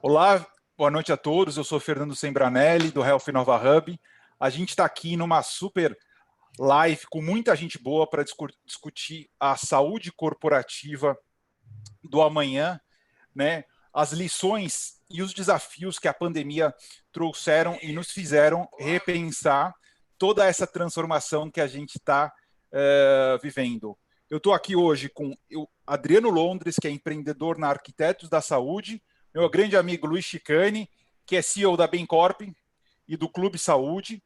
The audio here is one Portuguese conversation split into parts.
Olá, boa noite a todos. Eu sou Fernando Sembranelli, do Health Nova Hub. A gente está aqui numa super live com muita gente boa para discutir a saúde corporativa do amanhã, né? As lições e os desafios que a pandemia trouxeram e nos fizeram repensar toda essa transformação que a gente está vivendo. Eu estou aqui hoje com o Adriano Londres, que é empreendedor na Arquitetos da Saúde, meu grande amigo Luiz Chicane, que é CEO da Bencorp e do Clube Saúde,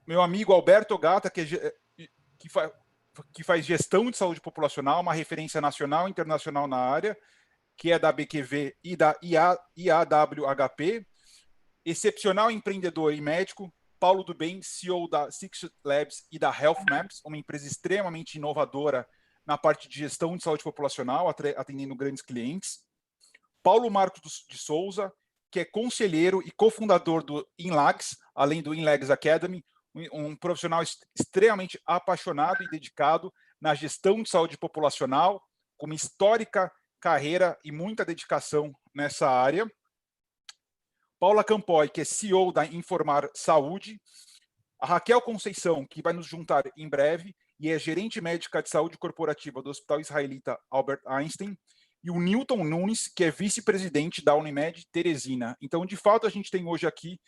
meu amigo Alberto Gata, que faz gestão de saúde populacional, uma referência nacional e internacional na área, que é da BQV e da IAWHP, excepcional empreendedor e médico, Paulo do Bem, CEO da Six Labs e da Health Maps, uma empresa extremamente inovadora na parte de gestão de saúde populacional, atendendo grandes clientes. Paulo Marcos de Souza, que é conselheiro e cofundador do INLAGS, além do INLAGS Academy, um profissional extremamente apaixonado e dedicado na gestão de saúde populacional, com uma histórica carreira e muita dedicação nessa área. Paula Campoy, que é CEO da Informar Saúde. A Raquel Conceição, que vai nos juntar em breve, e é gerente médica de saúde corporativa do Hospital Israelita Albert Einstein. E o Newton Nunes, que é vice-presidente da Unimed Teresina. Então, de fato, a gente tem hoje aqui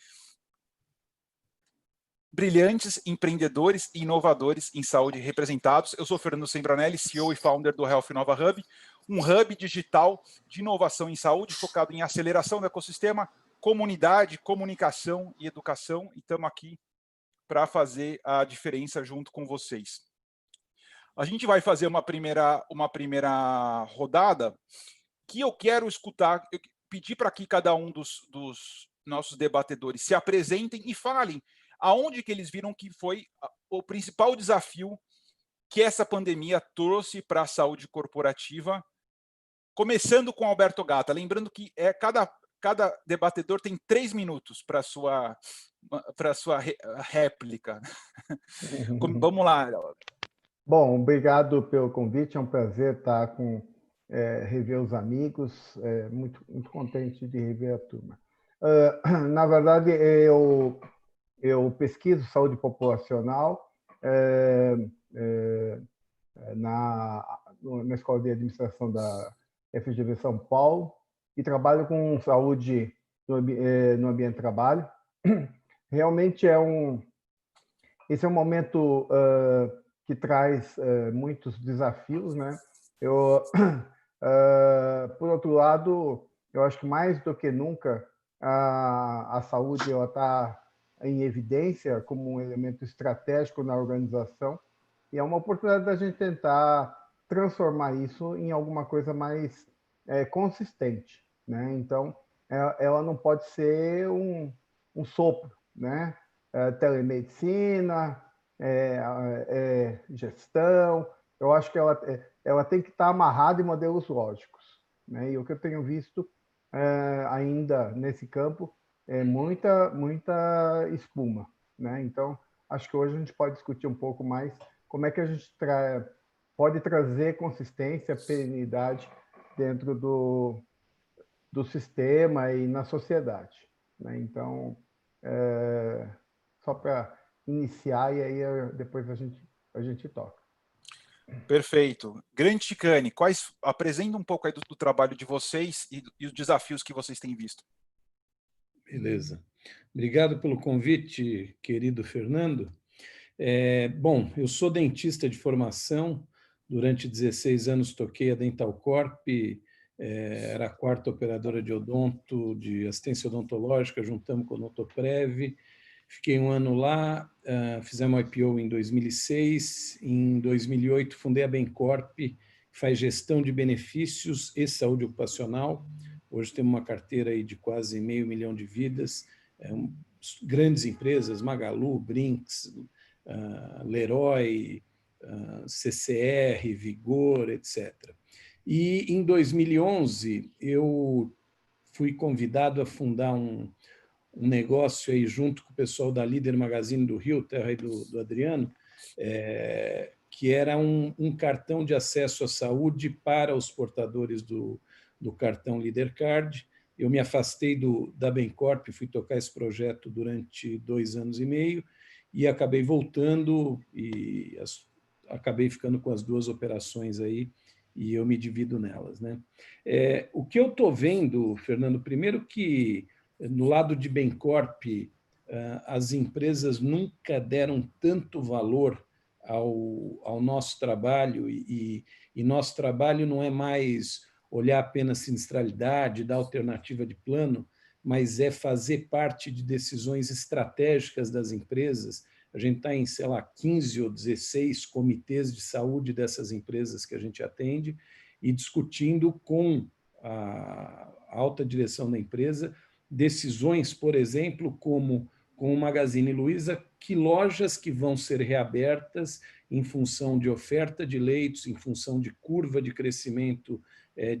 brilhantes empreendedores e inovadores em saúde representados. Eu sou Fernando Sembranelli, CEO e founder do Health Nova Hub, um hub digital de inovação em saúde focado em aceleração do ecossistema, comunidade, comunicação e educação, e estamos aqui para fazer a diferença junto com vocês. A gente vai fazer uma primeira rodada que eu quero escutar, pedir para que cada um dos nossos debatedores se apresentem e falem aonde que eles viram que foi o principal desafio que essa pandemia trouxe para a saúde corporativa, começando com Alberto Gata. Lembrando que cada debatedor tem 3 minutos para sua réplica. Vamos lá. Bom, obrigado pelo convite. É um prazer estar rever os amigos. Muito contente de rever a turma. Na verdade, eu pesquiso saúde populacional na Escola de Administração da FGV São Paulo e trabalho com saúde no ambiente de trabalho. Realmente esse é um momento que traz muitos desafios, né? Por outro lado, eu acho que mais do que nunca a saúde está em evidência como um elemento estratégico na organização e é uma oportunidade da gente tentar transformar isso em alguma coisa mais consistente, né? Então, ela não pode ser um sopro, né? Telemedicina, gestão. Eu acho que ela tem que estar amarrada em modelos lógicos, né? E o que eu tenho visto ainda nesse campo é muita espuma, né? Então, acho que hoje a gente pode discutir um pouco mais como é que a gente pode trazer consistência, perenidade dentro do sistema e na sociedade, né? Então, só para iniciar e aí depois a gente toca. Perfeito. Grande Chicane, apresenta um pouco aí do trabalho de vocês e os desafios que vocês têm visto. Beleza. Obrigado pelo convite, querido Fernando. Bom, eu sou dentista de formação. Durante 16 anos toquei a Dental Corp, era a quarta operadora de odonto, de assistência odontológica, juntamos com o Odontoprev. Fiquei um ano lá, fizemos um IPO em 2006. Em 2008, fundei a Bencorp, que faz gestão de benefícios e saúde ocupacional. Hoje temos uma carteira aí de quase 500 mil de vidas. Grandes empresas, Magalu, Brinks, Leroy, CCR, Vigor, etc. E em 2011, eu fui convidado a fundar um negócio aí junto com o pessoal da Líder Magazine do Rio, terra aí do Adriano, que era um cartão de acesso à saúde para os portadores do cartão Líder Card. eu me afastei da Bencorp, fui tocar esse projeto durante 2 anos e meio e acabei voltando e acabei ficando com as 2 operações aí e eu me divido nelas, né? O que eu estou vendo, Fernando, primeiro que no lado de Bencorp, as empresas nunca deram tanto valor ao nosso trabalho e nosso trabalho não é mais olhar apenas sinistralidade, dar alternativa de plano, mas é fazer parte de decisões estratégicas das empresas. A gente está em, sei lá, 15 ou 16 comitês de saúde dessas empresas que a gente atende e discutindo com a alta direção da empresa decisões, por exemplo, como com o Magazine Luiza, que lojas que vão ser reabertas em função de oferta de leitos, em função de curva de crescimento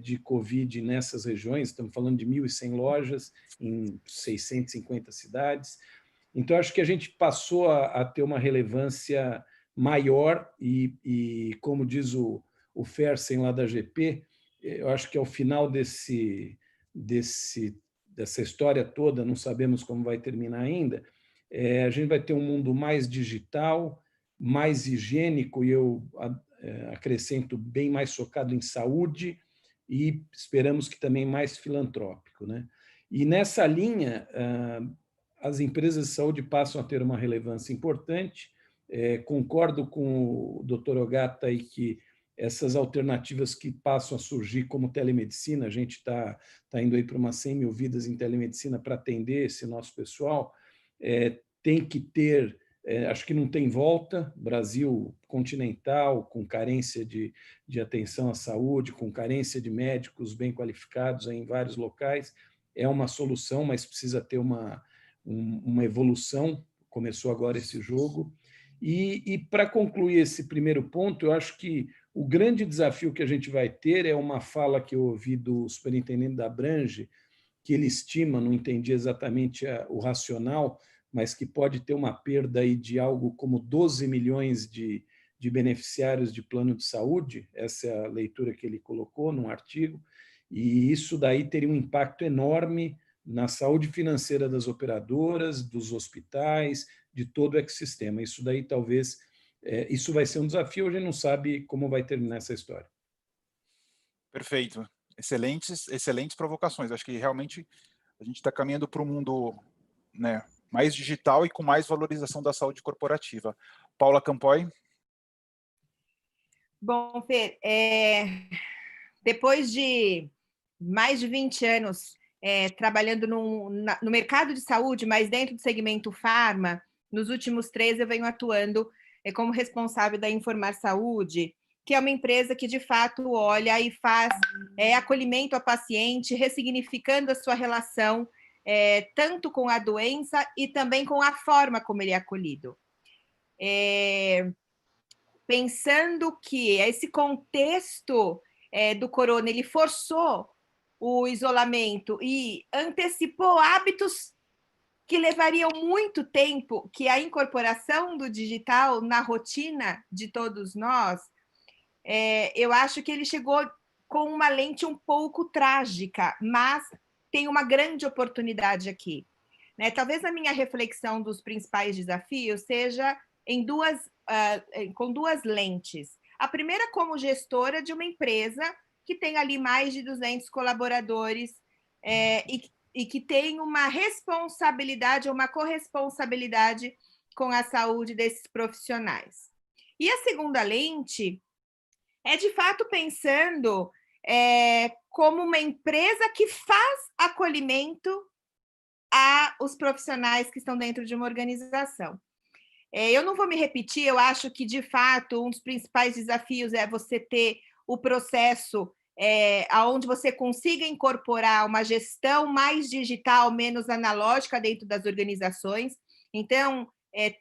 de Covid nessas regiões, estamos falando de 1.100 lojas em 650 cidades. Então, acho que a gente passou a ter uma relevância maior e como diz o Fersen lá da GP, eu acho que ao final dessa história toda, não sabemos como vai terminar ainda, a gente vai ter um mundo mais digital, mais higiênico, e eu acrescento bem mais focado em saúde, e esperamos que também mais filantrópico, né? E nessa linha, as empresas de saúde passam a ter uma relevância importante. Concordo com o Dr. Ogata aí que essas alternativas que passam a surgir como telemedicina, a gente está indo aí para umas 100 mil vidas em telemedicina para atender esse nosso pessoal, tem que ter, acho que não tem volta, Brasil continental, com carência de atenção à saúde, com carência de médicos bem qualificados em vários locais, é uma solução, mas precisa ter uma evolução, começou agora esse jogo. E para concluir esse primeiro ponto, eu acho que o grande desafio que a gente vai ter é uma fala que eu ouvi do superintendente da Abrange, que ele estima, não entendi exatamente o racional, mas que pode ter uma perda aí de algo como 12 milhões de beneficiários de plano de saúde, essa é a leitura que ele colocou num artigo, e isso daí teria um impacto enorme na saúde financeira das operadoras, dos hospitais, de todo o ecossistema. Isso daí talvez, isso vai ser um desafio, a gente não sabe como vai terminar essa história. Perfeito. Excelentes provocações. Acho que realmente a gente está caminhando para um mundo, né, mais digital e com mais valorização da saúde corporativa. Paula Campoy. Bom, Fer, depois de mais de 20 anos trabalhando no mercado de saúde, mas dentro do segmento farma, nos últimos 3 eu venho atuando como responsável da Informar Saúde, que é uma empresa que, de fato, olha e faz acolhimento ao paciente, ressignificando a sua relação tanto com a doença e também com a forma como ele é acolhido. Pensando que esse contexto do corona, ele forçou o isolamento e antecipou hábitos que levariam muito tempo, que a incorporação do digital na rotina de todos nós, eu acho que ele chegou com uma lente um pouco trágica, mas tem uma grande oportunidade aqui, né? Talvez a minha reflexão dos principais desafios seja com 2 lentes. A primeira, como gestora de uma empresa que tem ali mais de 200 colaboradores e que tem uma responsabilidade, uma corresponsabilidade com a saúde desses profissionais. E a segunda lente é, de fato, pensando como uma empresa que faz acolhimento aos profissionais que estão dentro de uma organização. Eu não vou me repetir, eu acho que, de fato, um dos principais desafios é você ter o processo onde você consiga incorporar uma gestão mais digital, menos analógica dentro das organizações. Então,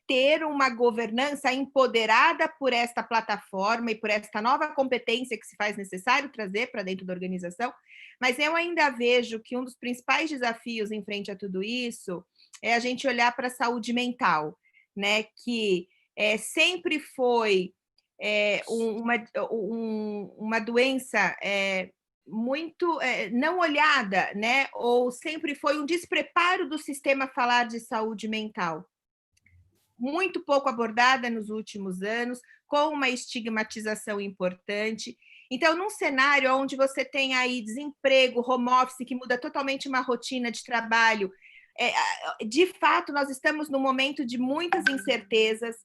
ter uma governança empoderada por esta plataforma e por esta nova competência que se faz necessário trazer para dentro da organização. Mas eu ainda vejo que um dos principais desafios em frente a tudo isso é a gente olhar para a saúde mental, né, que sempre foi uma doença muito não olhada, né? Ou sempre foi um despreparo do sistema falar de saúde mental. Muito pouco abordada nos últimos anos, com uma estigmatização importante. Então, num cenário onde você tem aí desemprego, home office, que muda totalmente uma rotina de trabalho, de fato, nós estamos num momento de muitas incertezas.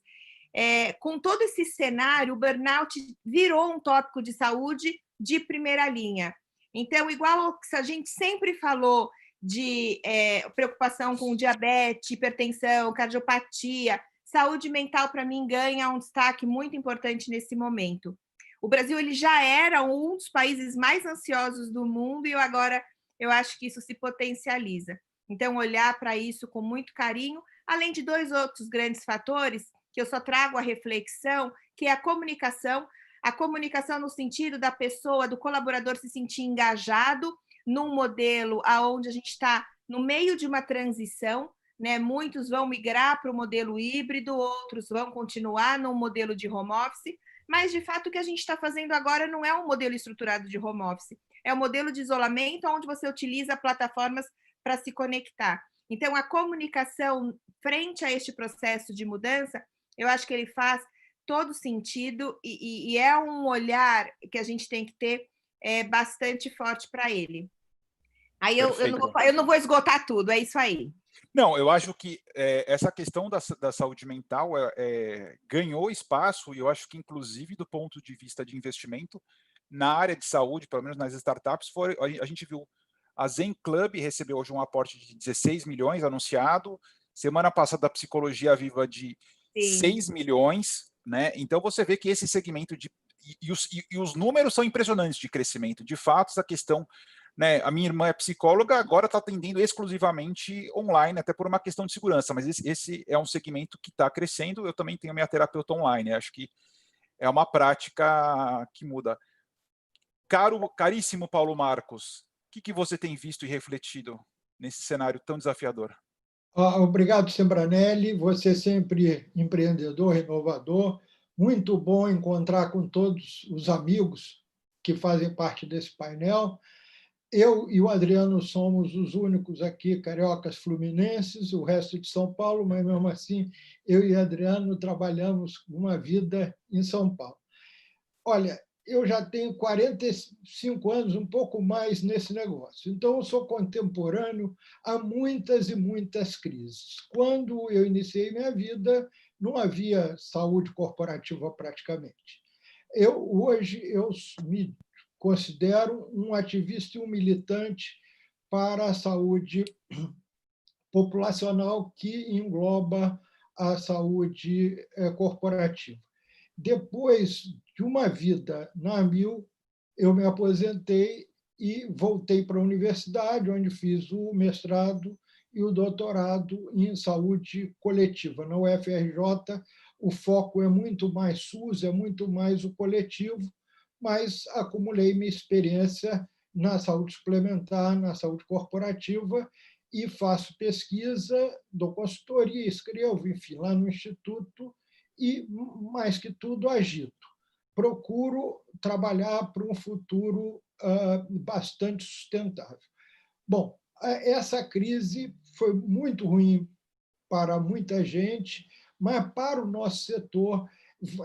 Com todo esse cenário, o burnout virou um tópico de saúde de primeira linha. Então, igual ao que a gente sempre falou de preocupação com diabetes, hipertensão, cardiopatia, saúde mental, para mim, ganha um destaque muito importante nesse momento. O Brasil ele já era um dos países mais ansiosos do mundo e agora eu acho que isso se potencializa. Então, olhar para isso com muito carinho, além de 2 outros grandes fatores, que eu só trago a reflexão, que é a comunicação no sentido da pessoa, do colaborador se sentir engajado num modelo onde a gente está no meio de uma transição, né? Muitos vão migrar para o modelo híbrido, outros vão continuar no modelo de home office, mas, de fato, o que a gente está fazendo agora não é um modelo estruturado de home office, é um modelo de isolamento onde você utiliza plataformas para se conectar. Então, a comunicação frente a este processo de mudança, eu acho que ele faz todo sentido e é um olhar que a gente tem que ter bastante forte para ele. Aí eu não vou esgotar tudo, é isso aí. Não, eu acho que essa questão da saúde mental ganhou espaço, e eu acho que, inclusive, do ponto de vista de investimento, na área de saúde, pelo menos nas startups, a gente viu a Zen Club recebeu hoje um aporte de 16 milhões anunciado, semana passada a Psicologia Viva de 6 milhões, né? Então você vê que esse segmento e os números são impressionantes de crescimento. De fato, essa questão, né? A minha irmã é psicóloga, agora está atendendo exclusivamente online, até por uma questão de segurança, mas esse é um segmento que está crescendo. Eu também tenho minha terapeuta online, acho que é uma prática que muda. Caríssimo Paulo Marcos, o que você tem visto e refletido nesse cenário tão desafiador? Obrigado, Sembranelli. Você sempre empreendedor, inovador. Muito bom encontrar com todos os amigos que fazem parte desse painel. Eu e o Adriano somos os únicos aqui cariocas fluminenses, o resto de São Paulo, mas, mesmo assim, eu e o Adriano trabalhamos uma vida em São Paulo. Olha, eu já tenho 45 anos, um pouco mais nesse negócio. Então, eu sou contemporâneo a muitas e muitas crises. Quando eu iniciei minha vida, não havia saúde corporativa praticamente. Hoje, eu me considero um ativista e um militante para a saúde populacional que engloba a saúde corporativa. Depois de uma vida na Amil, eu me aposentei e voltei para a universidade, onde fiz o mestrado e o doutorado em saúde coletiva. Na UFRJ, o foco é muito mais SUS, é muito mais o coletivo, mas acumulei minha experiência na saúde suplementar, na saúde corporativa, e faço pesquisa, dou consultoria, escrevo, enfim, lá no Instituto, e, mais que tudo, agito. Procuro trabalhar para um futuro bastante sustentável. Bom, essa crise foi muito ruim para muita gente, mas para o nosso setor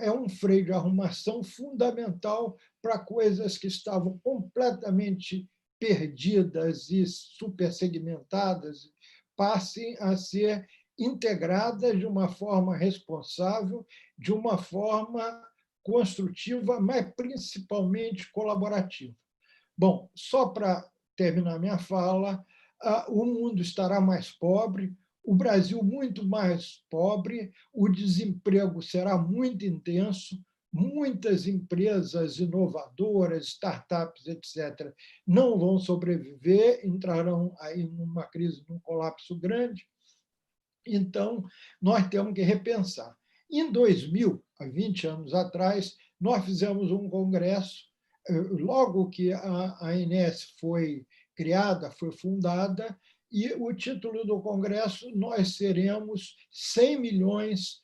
é um freio de arrumação fundamental para coisas que estavam completamente perdidas e supersegmentadas, passem a ser integradas de uma forma responsável, de uma forma construtiva, mas principalmente colaborativa. Bom, só para terminar minha fala, o mundo estará mais pobre, o Brasil muito mais pobre, o desemprego será muito intenso, muitas empresas inovadoras, startups, etc., não vão sobreviver, entrarão aí numa crise, num colapso grande. Então, nós temos que repensar. Em 2000, há 20 anos atrás, nós fizemos um congresso, logo que a ANS foi criada, foi fundada, e o título do congresso, nós seremos 100 milhões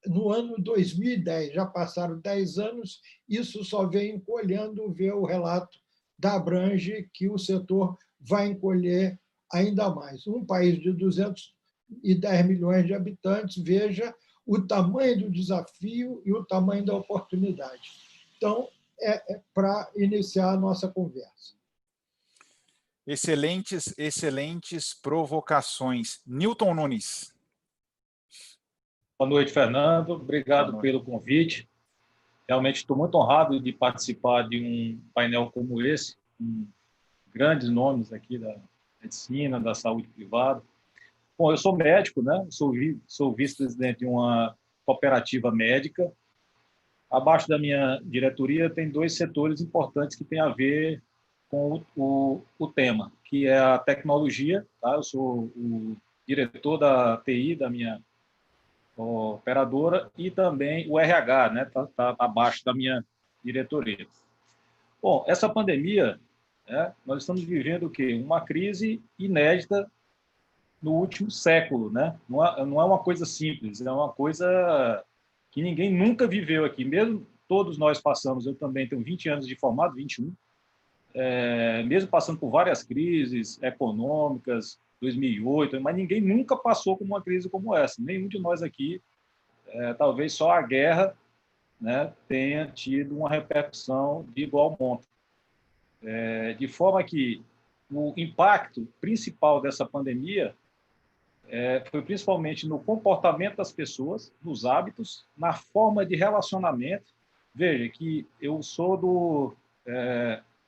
no ano 2010. Já passaram 10 anos, isso só vem encolhendo, ver o relato da Abrange, que o setor vai encolher ainda mais. Um país de 210 milhões de habitantes, veja o tamanho do desafio e o tamanho da oportunidade. Então, para iniciar a nossa conversa. Excelentes provocações. Newton Nunes. Boa noite, Fernando. Obrigado pelo convite. Realmente estou muito honrado de participar de um painel como esse, com grandes nomes aqui da medicina, da saúde privada. Bom, eu sou médico, né? Sou vice-presidente de uma cooperativa médica. Abaixo da minha diretoria tem 2 setores importantes que têm a ver com o tema, que é a tecnologia. Tá? Eu sou o diretor da TI da minha operadora e também o RH, né? Tá abaixo da minha diretoria. Bom, essa pandemia, né? Nós estamos vivendo o quê? Uma crise inédita no último século, né? Não é uma coisa simples, é uma coisa que ninguém nunca viveu aqui. Mesmo todos nós passamos, eu também tenho 20 anos de formado, 21, mesmo passando por várias crises econômicas, 2008, mas ninguém nunca passou por uma crise como essa. Nenhum de nós aqui, talvez só a guerra, né, tenha tido uma repercussão de igual monta. De forma que o impacto principal dessa pandemia foi principalmente no comportamento das pessoas, nos hábitos, na forma de relacionamento. Veja que eu sou do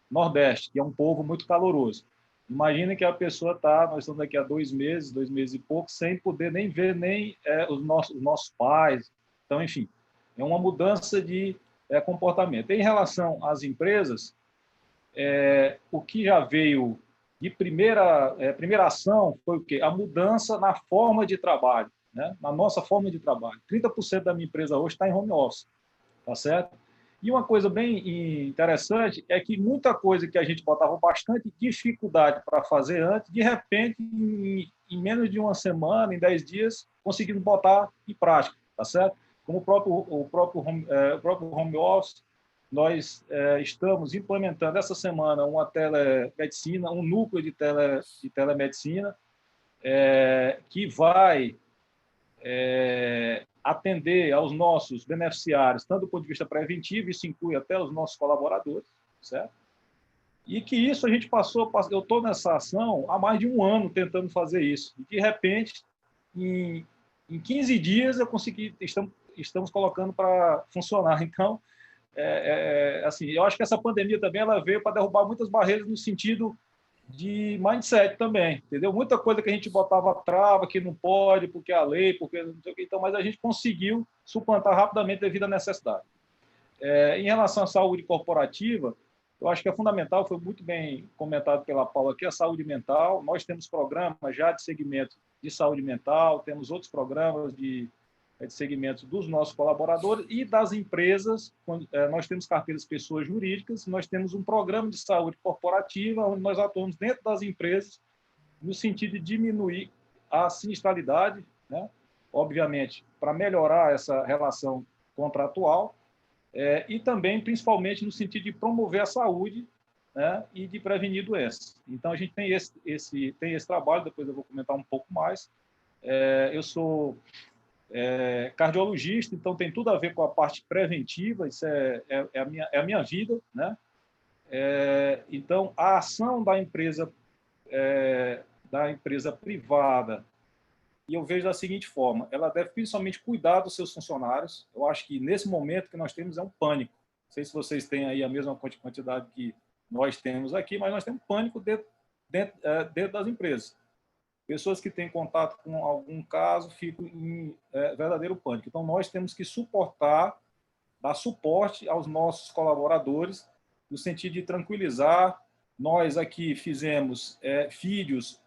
Nordeste, que é um povo muito caloroso. Imagina que a pessoa nós estamos aqui há 2 meses e pouco, sem poder nem ver os nossos pais. Então, enfim, é uma mudança de comportamento. Em relação às empresas, o que já veio de primeira ação foi o quê? A mudança na forma de trabalho, né? Na nossa forma de trabalho. 30% da minha empresa hoje está em home office, tá certo? E uma coisa bem interessante é que muita coisa que a gente botava bastante dificuldade para fazer antes, de repente, em menos de uma semana, em 10 dias, conseguimos botar em prática, tá certo? Como o próprio home office, nós estamos implementando essa semana uma telemedicina, um núcleo de telemedicina, que vai atender aos nossos beneficiários, tanto do ponto de vista preventivo, isso inclui até os nossos colaboradores, certo? E que isso a gente eu estou nessa ação há mais de 1 ano tentando fazer isso. E, de repente, em 15 dias, eu consegui, estamos colocando para funcionar. Então, assim, eu acho que essa pandemia também ela veio para derrubar muitas barreiras no sentido de mindset também, entendeu? Muita coisa que a gente botava trava, que não pode, porque a lei, porque não sei o que, então, mas a gente conseguiu suplantar rapidamente devido à necessidade. Em relação à saúde corporativa, eu acho que é fundamental, foi muito bem comentado pela Paula aqui, a saúde mental. Nós temos programas já de segmento de saúde mental, temos outros programas de segmentos dos nossos colaboradores e das empresas. Nós temos carteiras pessoas jurídicas, nós temos um programa de saúde corporativa, onde nós atuamos dentro das empresas, no sentido de diminuir a sinistralidade, né? Obviamente, para melhorar essa relação contratual, e também, principalmente, no sentido de promover a saúde, né, e de prevenir doenças. Então, a gente tem esse trabalho, depois eu vou comentar um pouco mais. Eu sou cardiologista, então tem tudo a ver com a parte preventiva, isso é a minha vida, né? Então, a ação da empresa privada, e eu vejo da seguinte forma, ela deve principalmente cuidar dos seus funcionários. Eu acho que nesse momento que nós temos é um pânico. Não sei se vocês têm aí a mesma quantidade que nós temos aqui, mas nós temos pânico dentro das empresas. Pessoas que têm contato com algum caso ficam em verdadeiro pânico. Então, nós temos que dar suporte aos nossos colaboradores, no sentido de tranquilizar. Nós aqui fizemos vídeos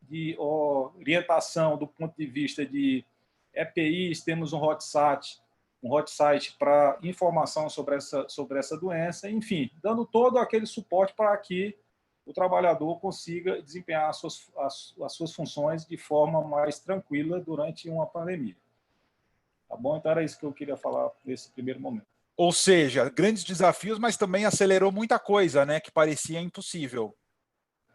de orientação do ponto de vista de EPIs, temos um hot site para informação sobre essa doença, enfim, dando todo aquele suporte para que o trabalhador consiga desempenhar as suas funções de forma mais tranquila durante uma pandemia. Tá bom? Então, era isso que eu queria falar nesse primeiro momento. Ou seja, grandes desafios, mas também acelerou muita coisa, né? Que parecia impossível.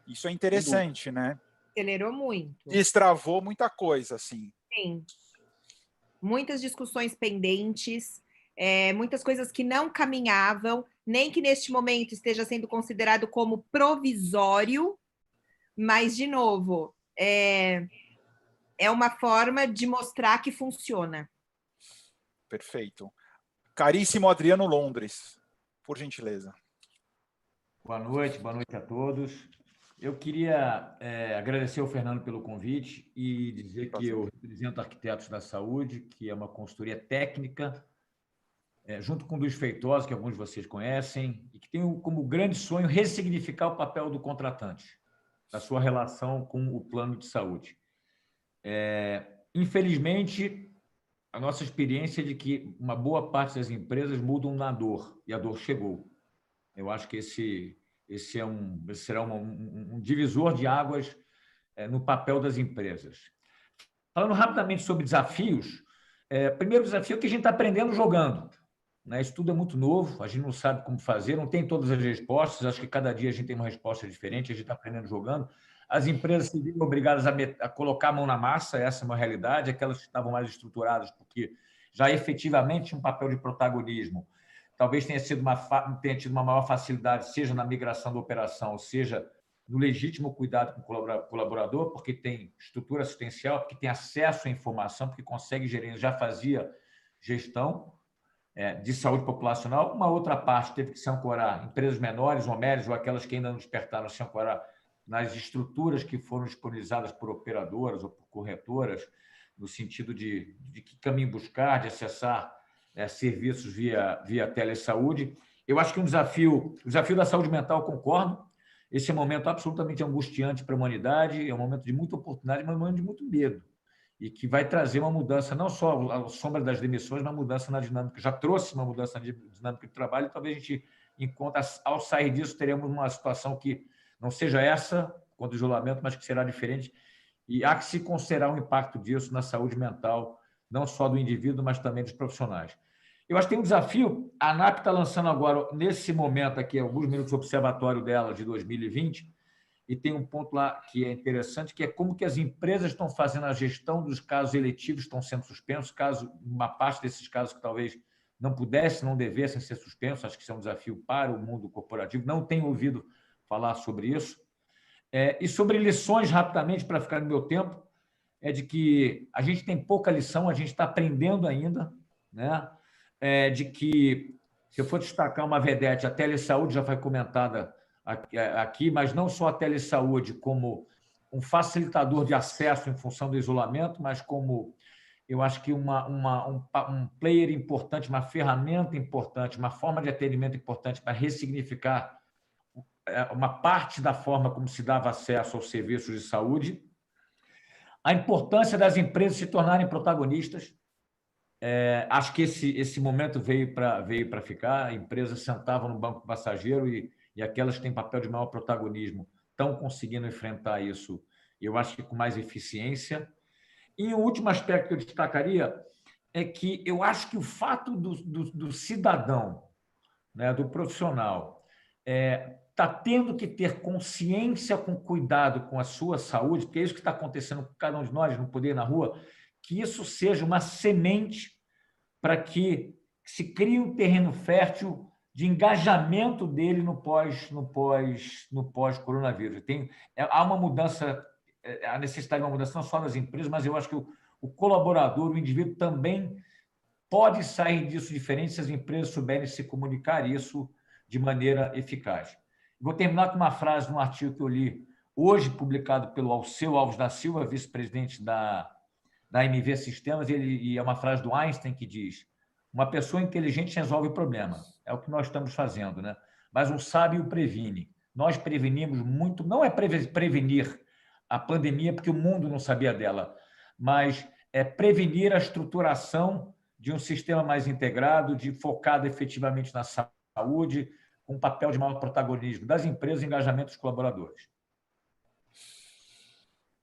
Isso é interessante, né? Acelerou muito. Destravou muita coisa, assim. Sim. Muitas discussões pendentes, muitas coisas que não caminhavam, nem que neste momento esteja sendo considerado como provisório, mas, de novo, é uma forma de mostrar que funciona. Perfeito. Caríssimo Adriano Londres, por gentileza. Boa noite a todos. Eu queria agradecer ao Fernando pelo convite e dizer que eu represento Arquitetos da Saúde, que é uma consultoria técnica, junto com o Luiz Feitosa, que alguns de vocês conhecem, e que tem como grande sonho ressignificar o papel do contratante, da sua relação com o plano de saúde. Infelizmente, a nossa experiência é de que uma boa parte das empresas mudam na dor, e a dor chegou. Eu acho que esse será um divisor de águas no papel das empresas. Falando rapidamente sobre desafios, primeiro desafio é que a gente está aprendendo jogando, né? Isso tudo é muito novo, a gente não sabe como fazer, não tem todas as respostas, acho que cada dia a gente tem uma resposta diferente, a gente está aprendendo jogando. As empresas se viram obrigadas a colocar a mão na massa, essa é uma realidade, aquelas que estavam mais estruturadas, porque já efetivamente tinham um papel de protagonismo. Talvez tenha tido uma maior facilidade, seja na migração da operação, seja no legítimo cuidado com o colaborador, porque tem estrutura assistencial, porque tem acesso à informação, porque consegue gerir, já fazia gestão de saúde populacional. Uma outra parte teve que se ancorar, empresas menores ou médias, ou aquelas que ainda não despertaram, se ancorar nas estruturas que foram disponibilizadas por operadoras ou por corretoras, no sentido de que caminho buscar, de acessar serviços via telesaúde. Eu acho que o desafio da saúde mental, concordo, esse é um momento absolutamente angustiante para a humanidade, é um momento de muita oportunidade, mas um momento de muito medo, e que vai trazer uma mudança, não só à sombra das demissões, mas uma mudança na dinâmica, já trouxe uma mudança na dinâmica de trabalho, e talvez a gente encontre, ao sair disso, teremos uma situação que não seja essa, contra o isolamento, mas que será diferente, e há que se considerar o impacto disso na saúde mental, não só do indivíduo, mas também dos profissionais. Eu acho que tem um desafio, a ANAP está lançando agora, nesse momento aqui, alguns minutos do observatório dela de 2020, e tem um ponto lá que é interessante, que é como que as empresas estão fazendo a gestão dos casos eletivos que estão sendo suspensos, caso uma parte desses casos que talvez não pudessem, não devessem ser suspensos, acho que isso é um desafio para o mundo corporativo, não tenho ouvido falar sobre isso. E sobre lições, rapidamente, para ficar no meu tempo, é de que a gente tem pouca lição, a gente está aprendendo ainda, né? De que, se eu for destacar uma vedete, a telesaúde já foi comentada aqui, mas não só a telesaúde como um facilitador de acesso em função do isolamento, mas como, eu acho que um player importante, uma ferramenta importante, uma forma de atendimento importante para ressignificar uma parte da forma como se dava acesso aos serviços de saúde, a importância das empresas se tornarem protagonistas. Acho que esse momento veio para ficar, empresas sentavam no banco passageiro e aquelas que têm papel de maior protagonismo estão conseguindo enfrentar isso, eu acho que com mais eficiência. E o último aspecto que eu destacaria é que eu acho que o fato do cidadão, né, do profissional, está tendo que ter consciência com cuidado com a sua saúde, porque é isso que está acontecendo com cada um de nós, não poder ir na rua, que isso seja uma semente para que se crie um terreno fértil de engajamento dele no pós-coronavírus. Há uma mudança, a necessidade de uma mudança não só nas empresas, mas eu acho que o colaborador, o indivíduo também pode sair disso diferente se as empresas souberem se comunicar isso de maneira eficaz. Vou terminar com uma frase de um artigo que eu li hoje, publicado pelo Alceu Alves da Silva, vice-presidente da MV Sistemas, e é uma frase do Einstein que diz: uma pessoa inteligente resolve o problema. É o que nós estamos fazendo, né? Mas um sábio previne. Nós prevenimos muito, não é prevenir a pandemia porque o mundo não sabia dela, mas é prevenir a estruturação de um sistema mais integrado, focado efetivamente na saúde, com um papel de maior protagonismo das empresas e engajamento dos colaboradores.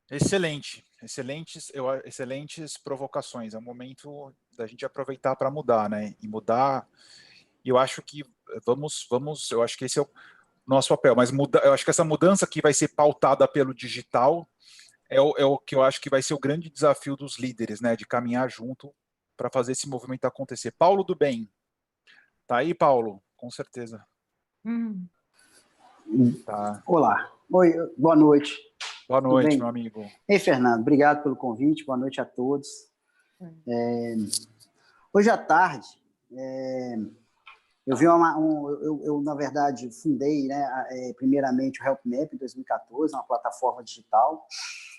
Excelente, excelentes provocações. É o momento da gente aproveitar para mudar, né? E mudar E eu acho que eu acho que esse é o nosso papel, mas eu acho que essa mudança que vai ser pautada pelo digital é o que eu acho que vai ser o grande desafio dos líderes, né, de caminhar junto para fazer esse movimento acontecer. Paulo do Bem, tá aí, Paulo? Com certeza. Tá. Olá. Oi, boa noite. Boa noite, meu amigo. Ei, Fernando, obrigado pelo convite, boa noite a todos. Hoje à tarde, eu vi eu, na verdade, fundei, né, primeiramente o HelpMap em 2014, uma plataforma digital.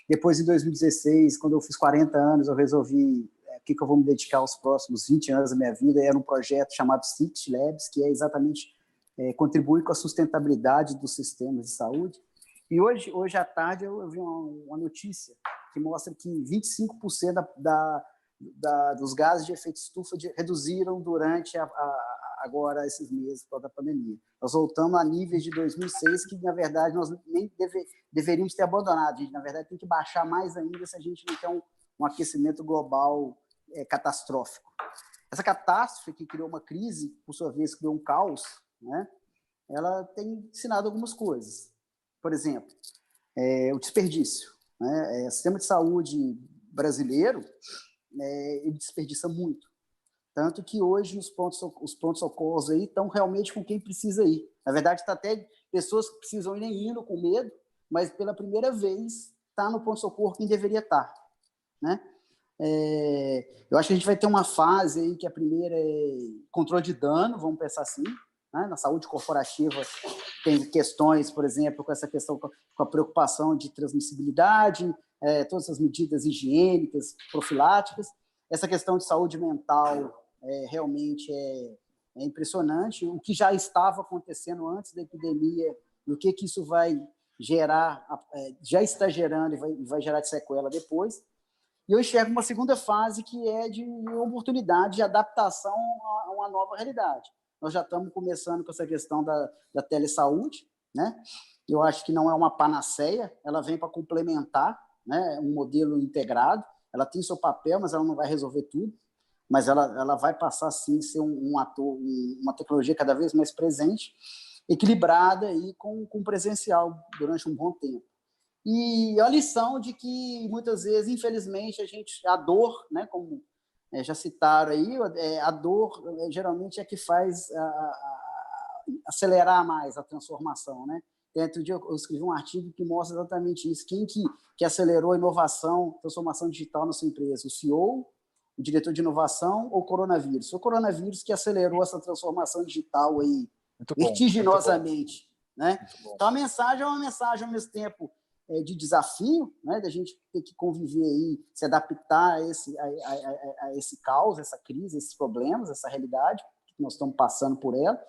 Depois, em 2016, quando eu fiz 40 anos, eu resolvi o que eu vou me dedicar os próximos 20 anos da minha vida. Era um projeto chamado Six Labs, que é exatamente contribuir com a sustentabilidade dos sistemas de saúde. E hoje à tarde eu vi uma notícia que mostra que 25% dos gases de efeito estufa reduziram durante agora esses meses da pandemia. Nós voltamos a níveis de 2006 que, na verdade, nós nem deveríamos ter abandonado. A gente, na verdade, tem que baixar mais ainda se a gente não quer um aquecimento global catastrófico. Essa catástrofe que criou uma crise, por sua vez, criou um caos, né? Ela tem ensinado algumas coisas. Por exemplo, o desperdício, né? O sistema de saúde brasileiro, ele desperdiça muito. Tanto que hoje os prontos-socorros aí estão realmente com quem precisa ir. Na verdade, está até pessoas que precisam ir nem indo com medo, mas pela primeira vez está no pronto-socorro quem deveria estar, né? Eu acho que a gente vai ter uma fase aí que a primeira é controle de dano, vamos pensar assim, né? Na saúde corporativa tem questões, por exemplo, com essa questão, com a preocupação de transmissibilidade, todas as medidas higiênicas, profiláticas. Essa questão de saúde mental realmente é impressionante. O que já estava acontecendo antes da epidemia e o que isso vai gerar, já está gerando e vai gerar de sequela depois. E eu enxergo uma segunda fase que é de oportunidade de adaptação a uma nova realidade. Nós já estamos começando com essa questão da telesaúde, né? Eu acho que não é uma panaceia, ela vem para complementar, né, um modelo integrado. Ela tem seu papel, mas ela não vai resolver tudo. Mas ela vai passar, sim, a ser uma tecnologia cada vez mais presente, equilibrada e com presencial durante um bom tempo. E a lição de que, muitas vezes, infelizmente, a dor, né, como já citaram aí, a dor geralmente é que faz acelerar mais a transformação, né? Outro dia eu escrevi um artigo que mostra exatamente isso. Quem que acelerou a inovação, transformação digital na sua empresa? O CEO, o diretor de inovação ou o coronavírus? O coronavírus que acelerou essa transformação digital aí vertiginosamente, né? Então, a mensagem é uma mensagem, ao mesmo tempo, de desafio, né? Da gente ter que conviver aí, se adaptar a esse caos, essa crise, esses problemas, essa realidade que nós estamos passando por ela,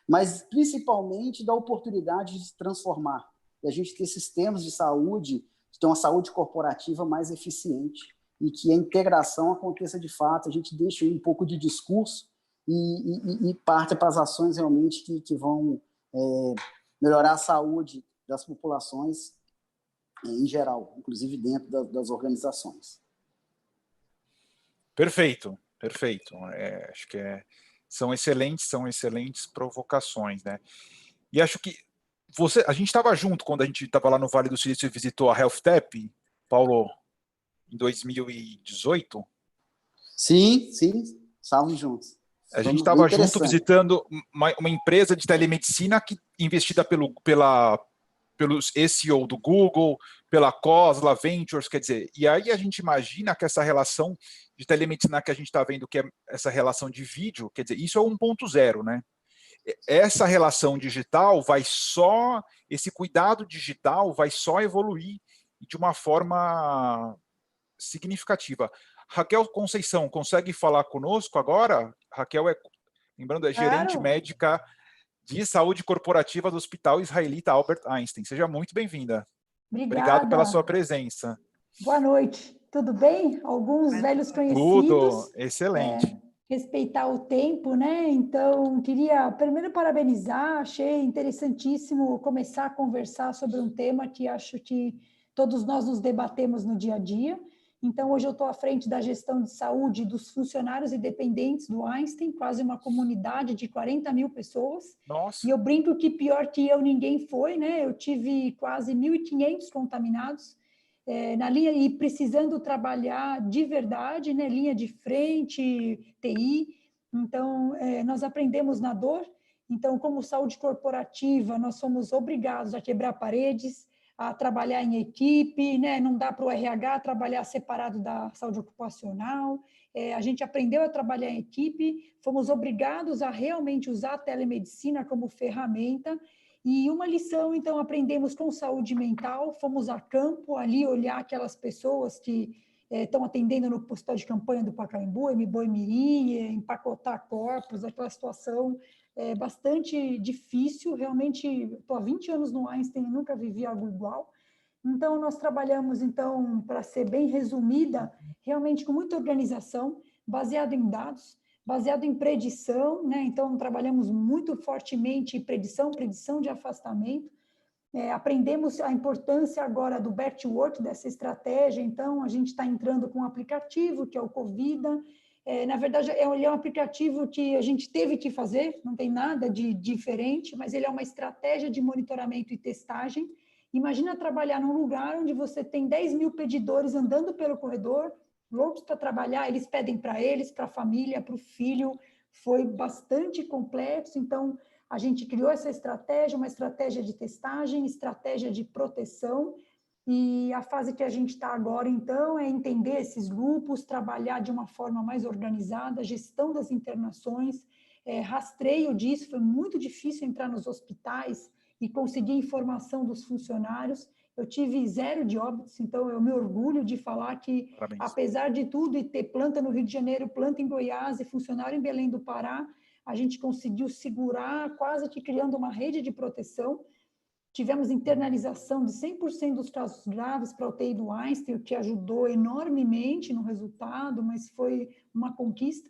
mas principalmente da oportunidade de se transformar, da gente ter sistemas de saúde, de ter uma saúde corporativa mais eficiente e que a integração aconteça de fato, a gente deixe um pouco de discurso e parte para as ações realmente que vão melhorar a saúde das populações em geral, inclusive dentro das organizações. Perfeito. Acho que são excelentes provocações, né? E acho que a gente estava junto quando a gente estava lá no Vale do Silício e visitou a HealthTap, Paulo, em 2018. Sim, estávamos juntos. A gente estava junto visitando uma empresa de telemedicina investida pelo SEO do Google, pela Cosla Ventures, quer dizer, e aí a gente imagina que essa relação de telemedicina que a gente está vendo, que é essa relação de vídeo, quer dizer, isso é 1.0, né? Essa relação digital esse cuidado digital vai só evoluir de uma forma significativa. Raquel Conceição, consegue falar conosco agora? Raquel lembrando, gerente médica de saúde corporativa do Hospital Israelita Albert Einstein. Seja muito bem-vinda. Obrigado pela sua presença. Boa noite. Tudo bem? Alguns velhos conhecidos. Tudo, excelente. Respeitar o tempo, né? Então, queria primeiro parabenizar, achei interessantíssimo começar a conversar sobre um tema que acho que todos nós nos debatemos no dia a dia. Então, hoje eu estou à frente da gestão de saúde dos funcionários e dependentes do Einstein, quase uma comunidade de 40 mil pessoas. Nossa. E eu brinco que pior que eu ninguém foi, né? Eu tive quase 1.500 contaminados na linha e precisando trabalhar de verdade, né? Linha de frente, TI. Então, nós aprendemos na dor. Então, como saúde corporativa, nós somos obrigados a quebrar paredes, a trabalhar em equipe, né? Não dá para o RH trabalhar separado da saúde ocupacional. A gente aprendeu a trabalhar em equipe, fomos obrigados a realmente usar a telemedicina como ferramenta. E uma lição, então, aprendemos com saúde mental, fomos a campo, ali olhar aquelas pessoas que estão atendendo no hospital de campanha do Pacaembu, Mboi-Mirim, empacotar corpos, aquela situação bastante difícil, realmente, estou há 20 anos no Einstein e nunca vivi algo igual. Então, nós trabalhamos, então, para ser bem resumida, realmente com muita organização, baseado em dados, baseado em predição, né? Então, trabalhamos muito fortemente em predição de afastamento, aprendemos a importância agora do Back-to-Work, dessa estratégia, então, a gente está entrando com um aplicativo, que é o Covida. Na verdade, ele é um aplicativo que a gente teve que fazer, não tem nada de diferente, mas ele é uma estratégia de monitoramento e testagem. Imagina trabalhar num lugar onde você tem 10 mil pedidores andando pelo corredor, loucos para trabalhar, eles pedem para eles, para a família, para o filho, foi bastante complexo, então a gente criou essa estratégia, uma estratégia de testagem, estratégia de proteção, e a fase que a gente está agora, então, é entender esses grupos, trabalhar de uma forma mais organizada, gestão das internações, rastreio disso, foi muito difícil entrar nos hospitais e conseguir informação dos funcionários. Eu tive 0 de óbitos, então eu me orgulho de falar que, Parabéns. Apesar de tudo, e ter planta no Rio de Janeiro, planta em Goiás e funcionário em Belém do Pará, a gente conseguiu segurar, quase que criando uma rede de proteção. Tivemos internalização de 100% dos casos graves para a UTI do Einstein, o que ajudou enormemente no resultado, mas foi uma conquista.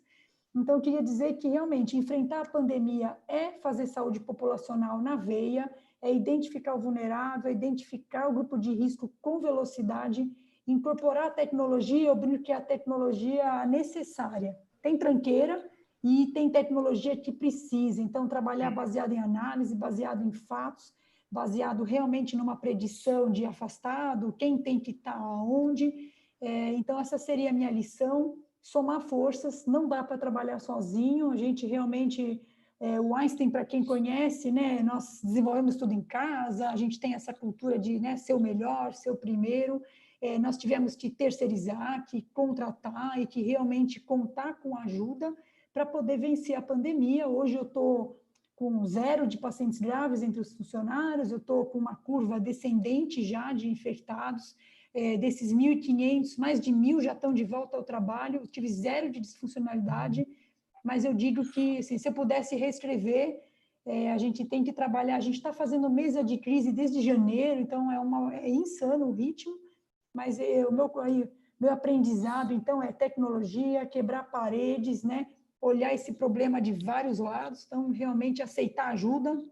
Então, eu queria dizer que, realmente, enfrentar a pandemia é fazer saúde populacional na veia, é identificar o vulnerável, é identificar o grupo de risco com velocidade, incorporar a tecnologia, eu brinco que é a tecnologia necessária. Tem tranqueira e tem tecnologia que precisa, então, trabalhar baseado em análise, baseado em fatos, baseado realmente numa predição de afastado, quem tem que estar aonde. Então, essa seria a minha lição, somar forças, não dá para trabalhar sozinho, a gente realmente, o Einstein, para quem conhece, né, nós desenvolvemos tudo em casa, a gente tem essa cultura de, né, ser o melhor, ser o primeiro, nós tivemos que terceirizar, que contratar e que realmente contar com ajuda para poder vencer a pandemia. Hoje eu estou com 0 de pacientes graves entre os funcionários, eu estou com uma curva descendente já de infectados, desses 1.500, mais de 1.000 já estão de volta ao trabalho, eu tive 0 de disfuncionalidade, mas eu digo que, assim, se eu pudesse reescrever, a gente tem que trabalhar, a gente está fazendo mesa de crise desde janeiro, então é insano o ritmo, mas o meu aprendizado, então, é tecnologia, quebrar paredes, né? Olhar esse problema de vários lados, então, realmente aceitar ajuda,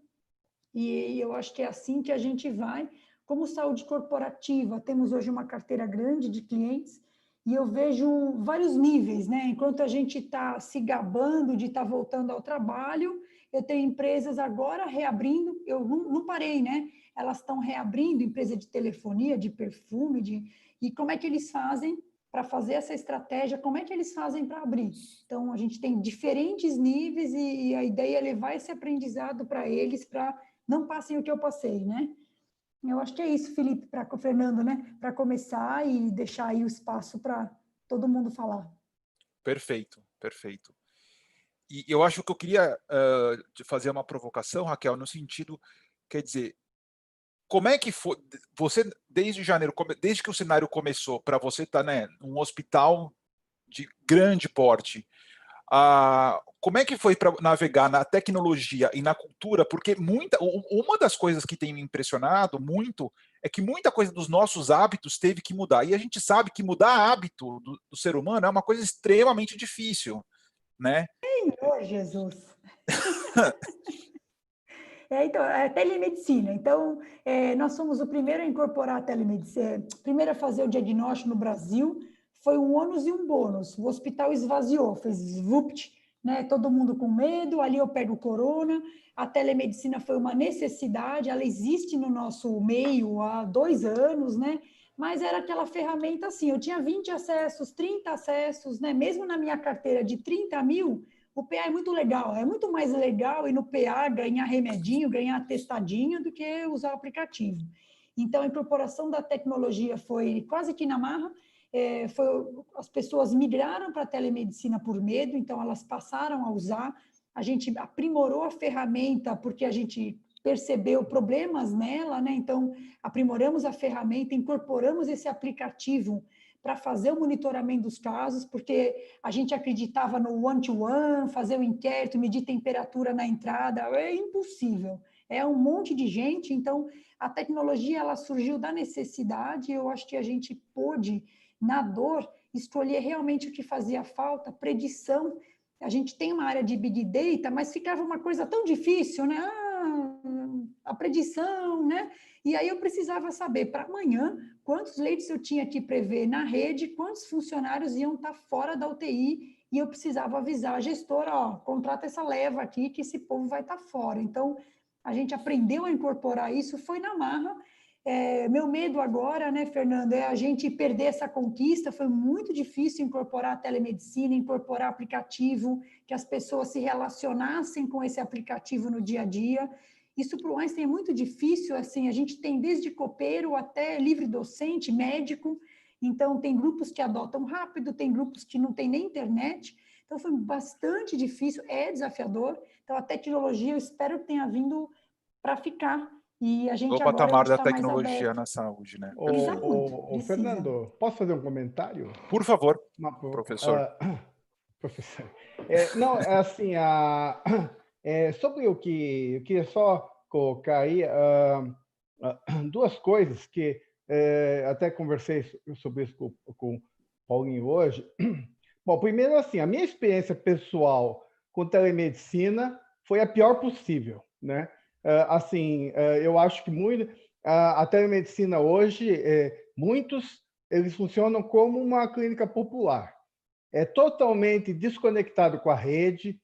e eu acho que é assim que a gente vai. Como saúde corporativa, temos hoje uma carteira grande de clientes, e eu vejo vários níveis, né? Enquanto a gente está se gabando de estar voltando ao trabalho, eu tenho empresas agora reabrindo, eu não parei, né? Elas estão reabrindo, empresa de telefonia, de perfume, e como é que eles fazem para fazer essa estratégia, como é que eles fazem para abrir? Então, a gente tem diferentes níveis e a ideia é levar esse aprendizado para eles, para não passem o que eu passei, né? Eu acho que é isso, Felipe, para o Fernando, né? Para começar e deixar aí o espaço para todo mundo falar. Perfeito, perfeito. E eu acho que eu queria fazer uma provocação, Raquel, no sentido, quer dizer, como é que foi, você, desde janeiro, desde que o cenário começou, para você estar, né, num hospital de grande porte, como é que foi para navegar na tecnologia e na cultura? Porque uma das coisas que tem me impressionado muito é que muita coisa dos nossos hábitos teve que mudar. E a gente sabe que mudar hábito do ser humano é uma coisa extremamente difícil, né? Senhor Jesus! Então, é telemedicina. Então, nós fomos o primeiro a incorporar a telemedicina, primeiro a fazer o diagnóstico no Brasil, foi um ônus e um bônus. O hospital esvaziou, fez vupt, né? Todo mundo com medo, ali eu pego corona. A telemedicina foi uma necessidade, ela existe no nosso meio há 2 anos, né? Mas era aquela ferramenta assim, eu tinha 20 acessos, 30 acessos, né? Mesmo na minha carteira de 30 mil, o PA é muito legal, é muito mais legal ir no PA ganhar remedinho, ganhar testadinho do que usar o aplicativo. Então, a incorporação da tecnologia foi quase que na marra, as pessoas migraram para a telemedicina por medo, então elas passaram a usar, a gente aprimorou a ferramenta porque a gente percebeu problemas nela, né? Então, aprimoramos a ferramenta, incorporamos esse aplicativo para fazer o monitoramento dos casos, porque a gente acreditava no one-to-one, fazer o inquérito, medir temperatura na entrada, é impossível. É um monte de gente, então a tecnologia ela surgiu da necessidade, eu acho que a gente pôde, na dor, escolher realmente o que fazia falta, predição. A gente tem uma área de Big Data, mas ficava uma coisa tão difícil, né? A predição, né? E aí eu precisava saber para amanhã quantos leitos eu tinha que prever na rede, quantos funcionários iam estar fora da UTI, e eu precisava avisar a gestora, ó, contrata essa leva aqui que esse povo vai estar fora. Então, a gente aprendeu a incorporar isso, foi na marra. Meu medo agora, né, Fernando, é a gente perder essa conquista. Foi muito difícil incorporar a telemedicina, incorporar aplicativo, que as pessoas se relacionassem com esse aplicativo no dia a dia. Isso para o Einstein é muito difícil, assim, a gente tem desde copeiro até livre docente, médico, então tem grupos que adotam rápido, tem grupos que não têm nem internet, então foi bastante difícil, é desafiador, então a tecnologia eu espero que tenha vindo para ficar, e a gente o agora patamar da está mais tecnologia aberto. na saúde, né? Fernando, posso fazer um comentário? Por favor, professor. Professor. Não, é assim, sobre o que eu queria só colocar aí, 2 coisas que até conversei sobre isso com o Paulinho hoje. Bom, primeiro, assim, a minha experiência pessoal com telemedicina foi a pior possível, né? Assim, eu acho que a telemedicina hoje, eles funcionam como uma clínica popular. É totalmente desconectado com a rede,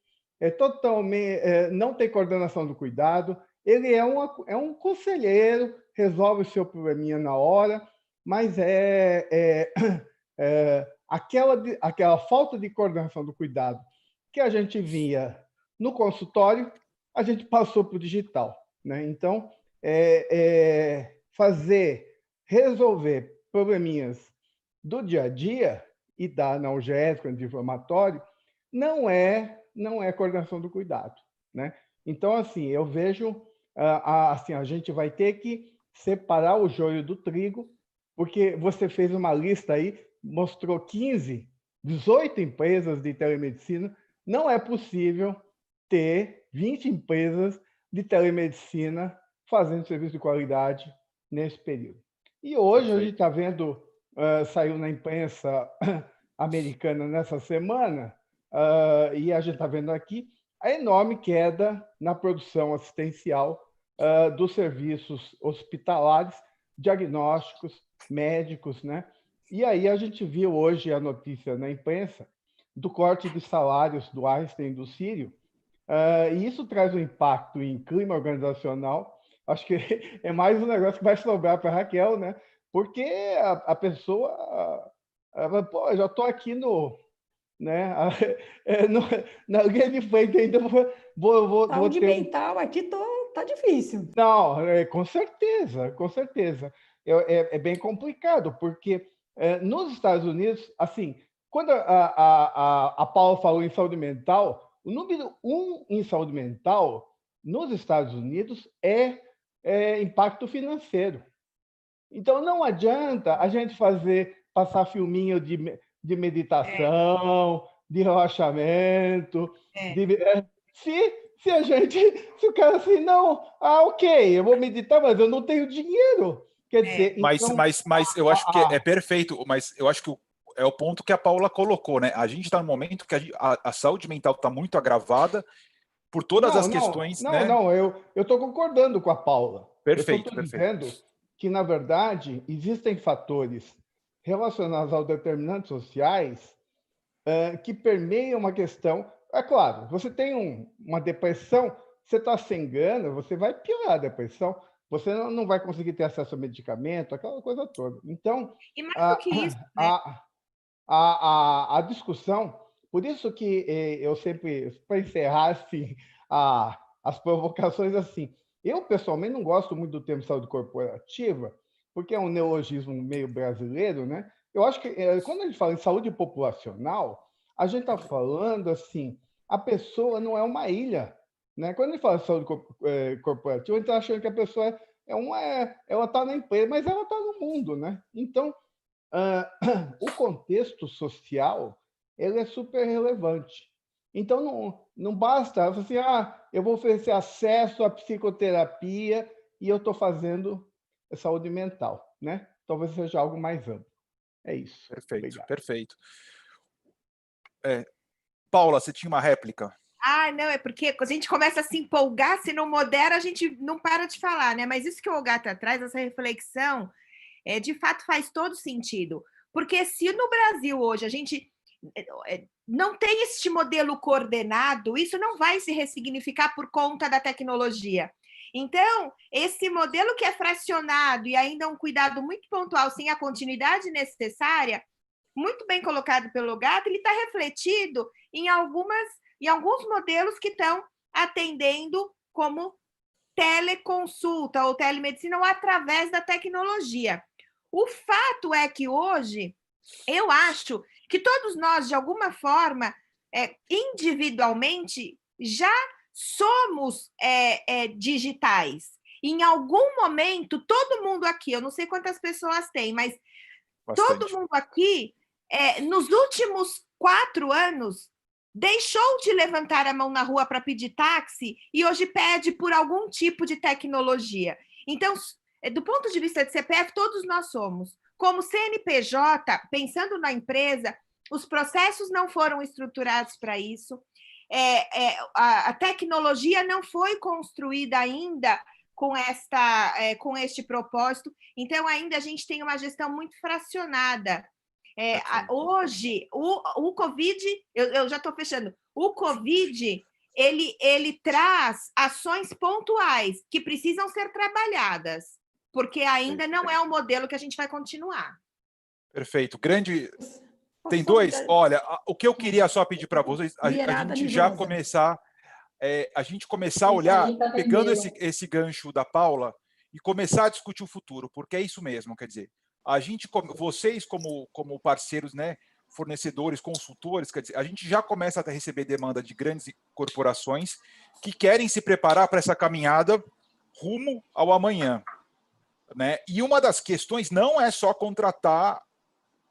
não tem coordenação do cuidado, ele é um conselheiro, resolve o seu probleminha na hora, mas aquela falta de coordenação do cuidado que a gente via no consultório, a gente passou para o digital, né? Então, resolver probleminhas do dia a dia e dar analgésico, anti-inflamatório, não é coordenação do cuidado, né? Então, assim, eu vejo, assim, a gente vai ter que separar o joio do trigo, porque você fez uma lista aí, mostrou 18 empresas de telemedicina, não é possível ter 20 empresas de telemedicina fazendo serviço de qualidade nesse período. E hoje a gente está vendo, saiu na imprensa americana nessa semana, e a gente está vendo aqui a enorme queda na produção assistencial dos serviços hospitalares, diagnósticos, médicos, né? E aí a gente viu hoje a notícia na imprensa do corte de salários do Einstein e do Sírio, e isso traz um impacto em clima organizacional. Acho que é mais um negócio que vai sobrar para a Raquel, né? Porque a pessoa... Pô, já estou aqui na linha de frente ainda, Saúde mental aqui tá difícil. Não, com certeza, com certeza. É bem complicado, porque nos Estados Unidos, assim, quando a Paula falou em saúde mental, o número 1 em saúde mental nos Estados Unidos é impacto financeiro. Então, não adianta a gente passar filminho de meditação, de relaxamento. Se o cara assim, não, ok, eu vou meditar, mas eu não tenho dinheiro. Quer dizer, mas eu acho que é perfeito, mas eu acho que é o ponto que a Paula colocou, né? A gente está no momento que a saúde mental está muito agravada por todas as questões. Não, eu estou concordando com a Paula. Perfeito, eu estou dizendo que, na verdade, existem fatores relacionadas aos determinantes sociais que permeiam uma questão. É claro, você tem uma depressão, você está sem grana, você vai piorar a depressão, você não vai conseguir ter acesso a medicamento, aquela coisa toda. Então, E mais do que isso, né? a discussão, por isso que eu sempre, para encerrar assim, as provocações assim, eu pessoalmente não gosto muito do termo saúde corporativa, porque é um neologismo meio brasileiro, né? Eu acho que quando a gente fala em saúde populacional, a gente está falando assim, a pessoa não é uma ilha, né? Quando a gente fala de saúde corporativa, a gente está achando que a pessoa ela está na empresa, mas ela está no mundo, né? Então, o contexto social ele é super relevante. Então, não basta assim, eu vou oferecer acesso à psicoterapia e eu estou fazendo saúde mental, né? Talvez seja algo mais amplo. É isso. Perfeito, Obrigado. perfeito. Paula, você tinha uma réplica? Não, é porque quando a gente começa a se empolgar, se não modera, a gente não para de falar, né? Mas isso que o Ogata traz, essa reflexão, de fato faz todo sentido. Porque se no Brasil hoje a gente não tem este modelo coordenado, isso não vai se ressignificar por conta da tecnologia. Então, esse modelo que é fracionado e ainda um cuidado muito pontual, sem a continuidade necessária, muito bem colocado pelo Ogata, ele está refletido em alguns modelos que estão atendendo como teleconsulta ou telemedicina ou através da tecnologia. O fato é que hoje, eu acho que todos nós, de alguma forma, individualmente, já somos digitais. Em algum momento, todo mundo aqui, eu não sei quantas pessoas tem, mas bastante. Todo mundo aqui, nos últimos 4 anos, deixou de levantar a mão na rua para pedir táxi e hoje pede por algum tipo de tecnologia. Então, do ponto de vista de CPF, todos nós somos. Como CNPJ, pensando na empresa, os processos não foram estruturados para isso, a tecnologia não foi construída ainda com este propósito, então ainda a gente tem uma gestão muito fracionada. Hoje, o Covid, eu já estou fechando, o Covid, ele traz ações pontuais que precisam ser trabalhadas, porque ainda não é o modelo que a gente vai continuar. Perfeito. Grande... Tem dois? Olha, o que eu queria só pedir para vocês, a gente já começar... a gente começar a olhar, pegando esse gancho da Paula, e começar a discutir o futuro, porque é isso mesmo, quer dizer, vocês como parceiros, né, fornecedores, consultores, quer dizer, a gente já começa a receber demanda de grandes corporações que querem se preparar para essa caminhada rumo ao amanhã, né? E uma das questões não é só contratar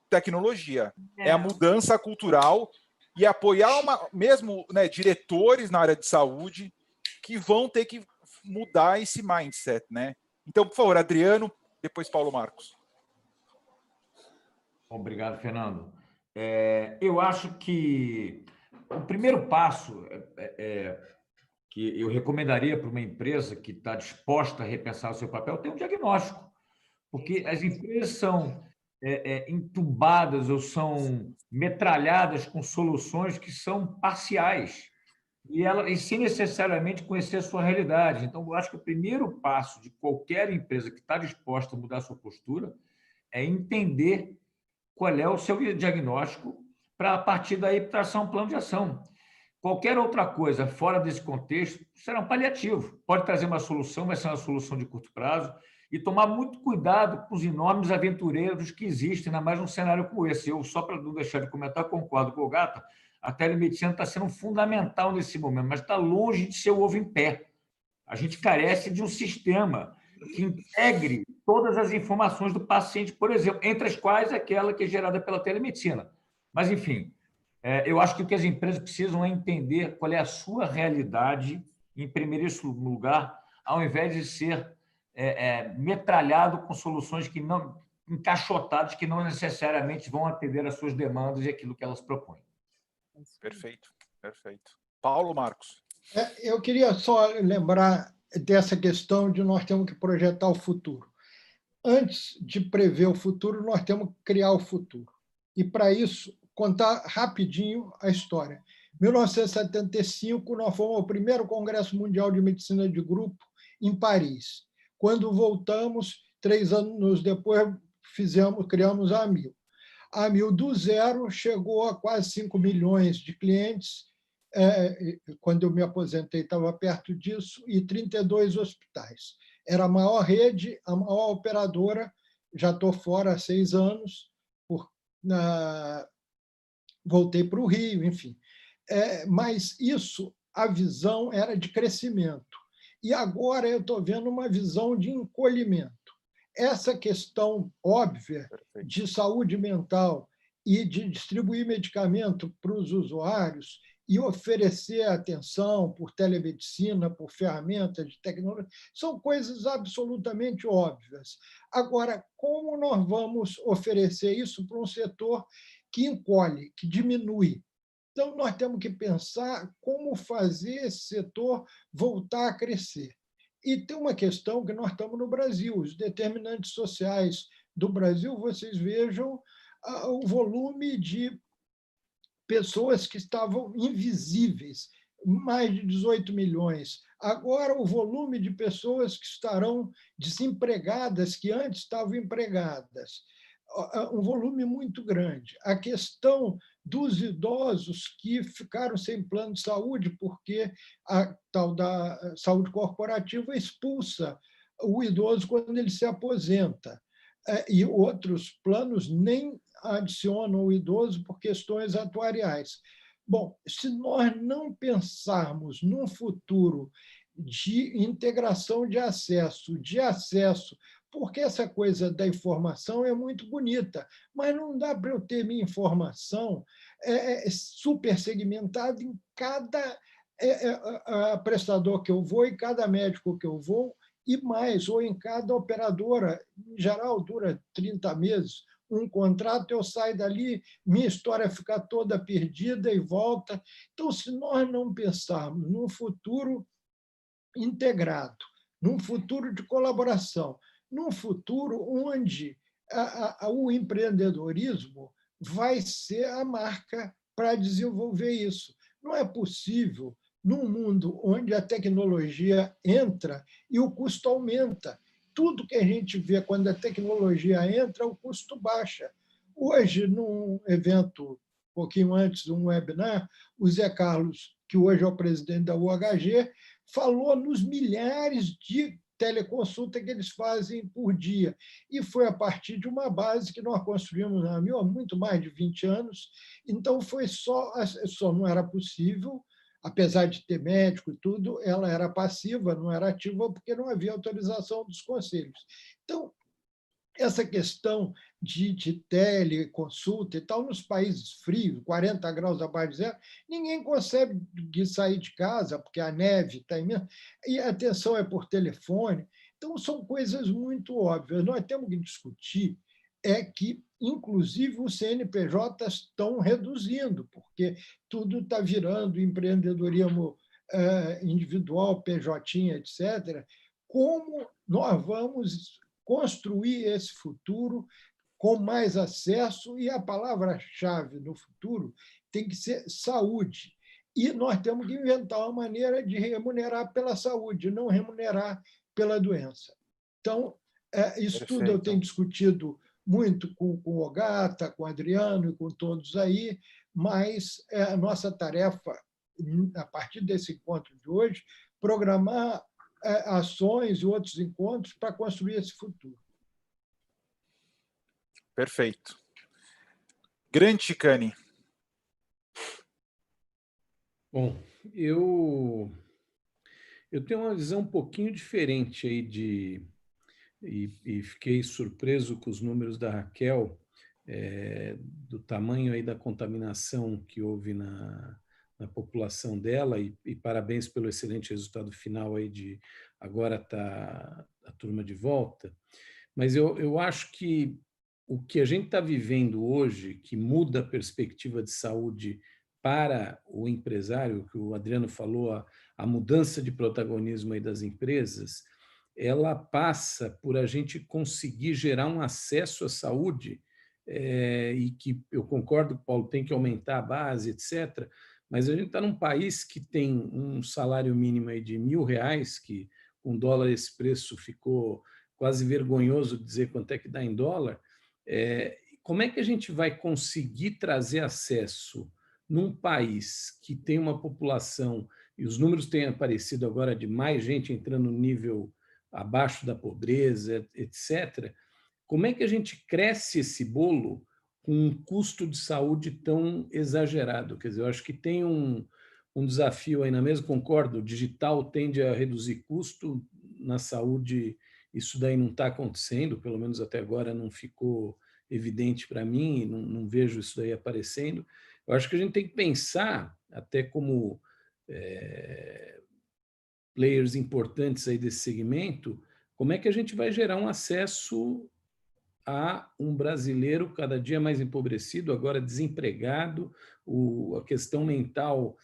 tecnologia, é a mudança cultural e apoiar mesmo, né, diretores na área de saúde que vão ter que mudar esse mindset, né? Então, por favor, Adriano, depois Paulo Marcos. Obrigado, Fernando. Eu acho que o primeiro passo que eu recomendaria para uma empresa que está disposta a repensar o seu papel ter um diagnóstico, porque as empresas são entubadas ou são metralhadas com soluções que são parciais e sem necessariamente conhecer a sua realidade. Então, eu acho que o primeiro passo de qualquer empresa que está disposta a mudar a sua postura é entender qual é o seu diagnóstico para, a partir daí, traçar um plano de ação. Qualquer outra coisa fora desse contexto será um paliativo. Pode trazer uma solução, vai ser uma solução de curto prazo, e tomar muito cuidado com os enormes aventureiros que existem, ainda mais num cenário como esse. Eu, só para não deixar de comentar, concordo com o Ogata, a telemedicina está sendo fundamental nesse momento, mas está longe de ser o ovo em pé. A gente carece de um sistema que integre todas as informações do paciente, por exemplo, entre as quais aquela que é gerada pela telemedicina. Mas, enfim, eu acho que o que as empresas precisam é entender qual é a sua realidade, em primeiro lugar, ao invés de ser metralhado com soluções que não encaixotadas, que não necessariamente vão atender às suas demandas e aquilo que elas propõem. Perfeito, perfeito. Paulo Marcos. Eu queria só lembrar dessa questão de nós temos que projetar o futuro. antes de prever o futuro, nós temos que criar o futuro. E, para isso, contar rapidinho a história. Em 1975, nós fomos ao primeiro Congresso Mundial de Medicina de Grupo em Paris. Quando voltamos, 3 anos depois, criamos a Amil. A Amil, do zero, chegou a quase 5 milhões de clientes. Quando eu me aposentei, estava perto disso, e 32 hospitais. Era a maior rede, a maior operadora. Já estou fora há 6 anos, voltei para o Rio, enfim. Mas isso, a visão era de crescimento. E agora eu estou vendo uma visão de encolhimento. Essa questão óbvia de saúde mental e de distribuir medicamento para os usuários e oferecer atenção por telemedicina, por ferramentas de tecnologia, são coisas absolutamente óbvias. Agora, como nós vamos oferecer isso para um setor que encolhe, que diminui? Então, nós temos que pensar como fazer esse setor voltar a crescer. E tem uma questão que nós estamos no Brasil, os determinantes sociais do Brasil, vocês vejam o volume de pessoas que estavam invisíveis, mais de 18 milhões. Agora, o volume de pessoas que estarão desempregadas, que antes estavam empregadas, um volume muito grande. A questão dos idosos que ficaram sem plano de saúde, porque a tal da saúde corporativa expulsa o idoso quando ele se aposenta. E outros planos nem adicionam o idoso por questões atuariais. Bom, se nós não pensarmos num futuro de integração de acesso, porque essa coisa da informação é muito bonita, mas não dá para eu ter minha informação super segmentada em cada prestador que eu vou, em cada médico que eu vou, e mais, ou em cada operadora. Em geral, dura 30 meses, um contrato, eu saio dali, minha história fica toda perdida e volta. Então, se nós não pensarmos num futuro integrado, num futuro de colaboração, num futuro onde o empreendedorismo vai ser a marca para desenvolver isso. Não é possível, num mundo onde a tecnologia entra e o custo aumenta. Tudo que a gente vê quando a tecnologia entra, o custo baixa. Hoje, num evento, um pouquinho antes, um webinar, o Zé Carlos, que hoje é o presidente da UHG, falou nos milhares de teleconsulta que eles fazem por dia. E foi a partir de uma base que nós construímos na Amil há muito mais de 20 anos. Então, foi só não era possível, apesar de ter médico e tudo, ela era passiva, não era ativa, porque não havia autorização dos conselhos. Então, essa questão de teleconsulta e tal, nos países frios, 40 graus abaixo de zero, ninguém consegue sair de casa, porque a neve está imensa, e a atenção é por telefone. Então, são coisas muito óbvias. Nós temos que discutir que, inclusive, os CNPJs estão reduzindo, porque tudo está virando empreendedorismo individual, PJ, etc. Como nós vamos construir esse futuro com mais acesso? E a palavra-chave no futuro tem que ser saúde. E nós temos que inventar uma maneira de remunerar pela saúde, não remunerar pela doença. Então, isso Perfeito. Tudo eu tenho discutido muito com o Ogata, com o Adriano e com todos aí, mas a nossa tarefa, a partir desse encontro de hoje, programar ações e outros encontros para construir esse futuro. Perfeito. Grande Chicane. Bom, eu tenho uma visão um pouquinho diferente aí e fiquei surpreso com os números da Raquel, do tamanho aí da contaminação que houve na população dela, e parabéns pelo excelente resultado final aí de agora tá a turma de volta. Mas eu acho que o que a gente está vivendo hoje, que muda a perspectiva de saúde para o empresário, que o Adriano falou, a mudança de protagonismo aí das empresas, ela passa por a gente conseguir gerar um acesso à saúde, e que eu concordo, Paulo, tem que aumentar a base, etc., mas a gente está num país que tem um salário mínimo aí de R$1.000, que com dólar esse preço ficou quase vergonhoso dizer quanto é que dá em dólar. Como é que a gente vai conseguir trazer acesso num país que tem uma população, e os números têm aparecido agora de mais gente entrando no nível abaixo da pobreza, etc., como é que a gente cresce esse bolo com um custo de saúde tão exagerado? Quer dizer, eu acho que tem um desafio aí na mesa, concordo, o digital tende a reduzir custo, na saúde isso daí não está acontecendo, pelo menos até agora não ficou evidente para mim, não vejo isso daí aparecendo. Eu acho que a gente tem que pensar, até como players importantes aí desse segmento, como é que a gente vai gerar um acesso a um brasileiro cada dia mais empobrecido, agora desempregado, a questão mental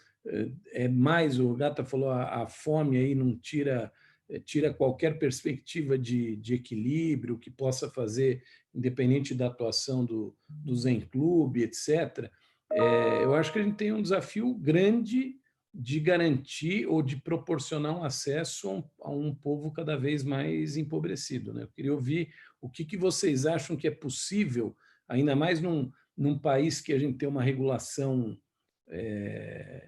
mais, o Gata falou, a fome aí não tira qualquer perspectiva de equilíbrio que possa fazer, independente da atuação do Zen Clube, etc. Eu acho que a gente tem um desafio grande de garantir ou de proporcionar um acesso a um povo cada vez mais empobrecido, né? Eu queria ouvir o que vocês acham que é possível, ainda mais num país que a gente tem uma regulação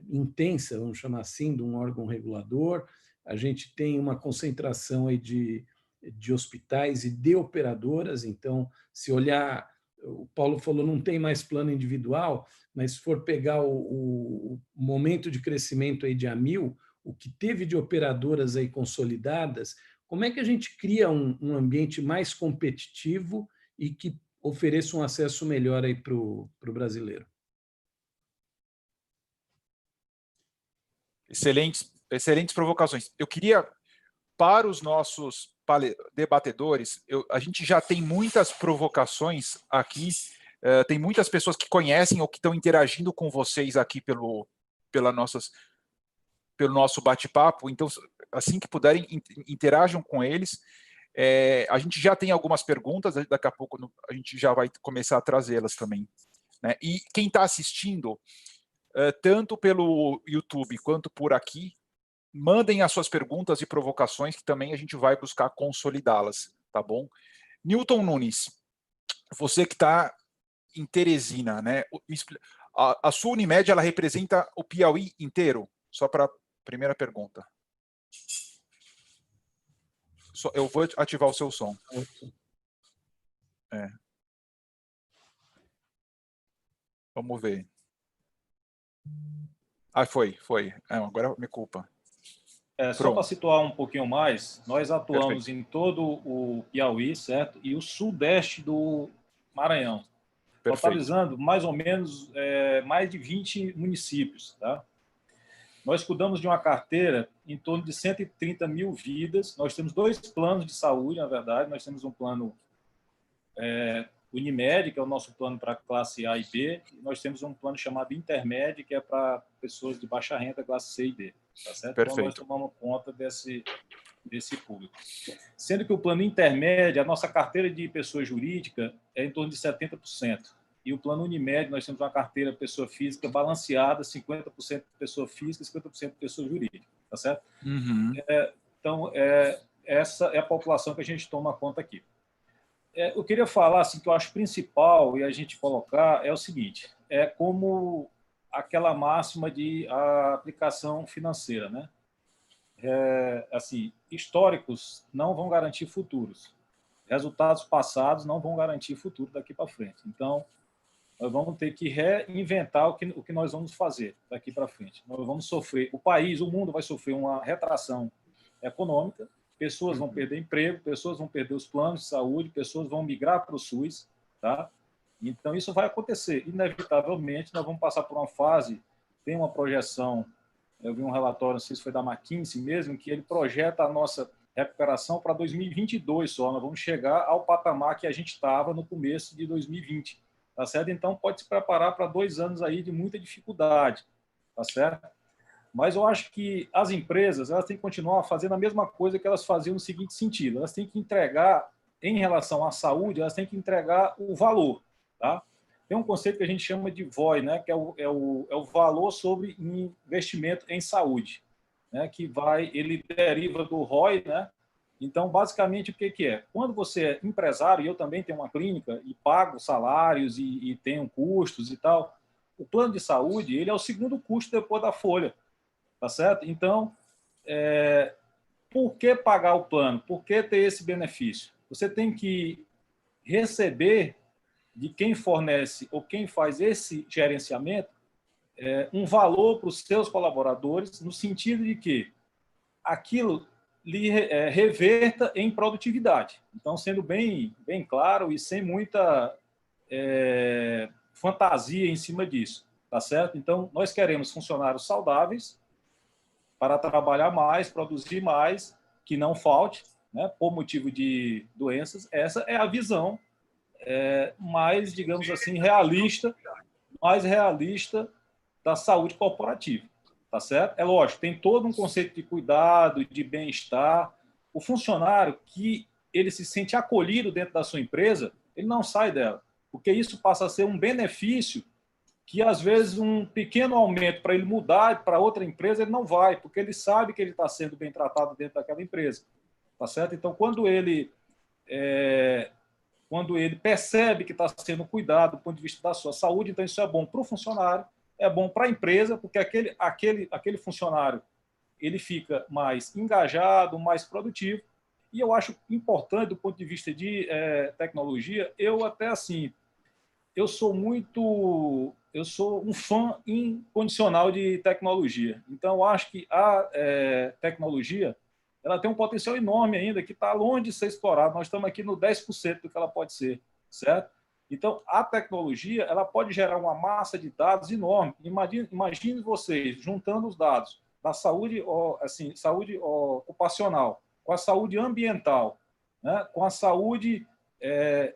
intensa, vamos chamar assim, de um órgão regulador, a gente tem uma concentração aí de hospitais e de operadoras, então, se olhar, o Paulo falou, não tem mais plano individual, mas se for pegar o momento de crescimento aí de Amil, o que teve de operadoras aí consolidadas, como é que a gente cria um ambiente mais competitivo e que ofereça um acesso melhor aí para o brasileiro? Excelentes provocações. Eu queria, para os nossos debatedores, a gente já tem muitas provocações aqui, tem muitas pessoas que conhecem ou que estão interagindo com vocês aqui pelo nosso bate-papo, então, assim que puderem, interajam com eles. A gente já tem algumas perguntas, daqui a pouco a gente já vai começar a trazê-las também, né? E quem está assistindo, tanto pelo YouTube quanto por aqui, mandem as suas perguntas e provocações, que também a gente vai buscar consolidá-las, tá bom? Newton Nunes, você que está em Teresina, né? A sua Unimed, ela representa o Piauí inteiro? Só para a primeira pergunta. Eu vou ativar o seu som. Vamos ver. Foi. Agora me culpa. Só para situar um pouquinho mais, nós atuamos Perfeito. em todo o Piauí, certo? E o sudeste do Maranhão. Perfeito. Totalizando mais ou menos mais de 20 municípios, tá? Nós cuidamos de uma carteira em torno de 130 mil vidas. Nós temos 2 planos de saúde, na verdade. Nós temos um plano Unimed, que é o nosso plano para classe A e B. E nós temos um plano chamado Intermed, que é para pessoas de baixa renda, classe C e D. Tá certo? Perfeito. Então, nós tomamos conta desse público. Sendo que o plano Intermed, a nossa carteira de pessoa jurídica é em torno de 70%. E o plano Unimed, nós temos uma carteira pessoa física balanceada, 50% pessoa física e 50% pessoa jurídica. Tá certo? Uhum. Então, essa é a população que a gente toma conta aqui. Eu queria falar assim, que eu acho principal e a gente colocar é o seguinte, como aquela máxima de aplicação financeira, né? Assim, históricos não vão garantir futuros. Resultados passados não vão garantir futuro daqui para frente. Então, nós vamos ter que reinventar o que nós vamos fazer daqui para frente. Nós vamos sofrer, o mundo vai sofrer uma retração econômica, pessoas vão perder emprego, pessoas vão perder os planos de saúde, pessoas vão migrar para o SUS, tá? Então, isso vai acontecer. Inevitavelmente, nós vamos passar por uma fase, tem uma projeção, eu vi um relatório, não sei se foi da McKinsey mesmo, que ele projeta a nossa recuperação para 2022 só. Nós vamos chegar ao patamar que a gente estava no começo de 2020, tá certo? Então, pode se preparar para 2 anos aí de muita dificuldade, tá certo? Mas eu acho que as empresas elas têm que continuar fazendo a mesma coisa que elas faziam no seguinte sentido: elas têm que entregar, em relação à saúde, elas têm que entregar o valor. Tá? Tem um conceito que a gente chama de VOI, né? Que é o valor sobre investimento em saúde, né? Que ele deriva do ROI, né? Então, basicamente, o que é? Quando você é empresário, e eu também tenho uma clínica e pago salários e tenho custos e tal, o plano de saúde ele é o segundo custo depois da folha, tá certo? Então, por que pagar o plano? Por que ter esse benefício? Você tem que receber de quem fornece ou quem faz esse gerenciamento um valor para os seus colaboradores, no sentido de que aquilo lhe reverta em produtividade. Então, sendo bem claro e sem muita fantasia em cima disso, tá certo? Então, nós queremos funcionários saudáveis para trabalhar mais, produzir mais, que não falte, né, por motivo de doenças. Essa é a visão mais, digamos assim, mais realista da saúde corporativa. Tá certo? É lógico, tem todo um conceito de cuidado, de bem-estar. O funcionário que ele se sente acolhido dentro da sua empresa, ele não sai dela, porque isso passa a ser um benefício que, às vezes, um pequeno aumento para ele mudar para outra empresa, ele não vai, porque ele sabe que ele está sendo bem tratado dentro daquela empresa. Tá certo? Então, quando ele percebe que está sendo cuidado do ponto de vista da sua saúde, então isso é bom para o funcionário, é bom para a empresa, porque aquele funcionário ele fica mais engajado, mais produtivo. E eu acho importante, do ponto de vista de tecnologia, eu sou um fã incondicional de tecnologia. Então, eu acho que a tecnologia ela tem um potencial enorme ainda, que está longe de ser explorado. Nós estamos aqui no 10% do que ela pode ser, certo? Então, a tecnologia ela pode gerar uma massa de dados enorme. Imagine vocês juntando os dados da saúde, saúde ocupacional, com a saúde ambiental, né, com a saúde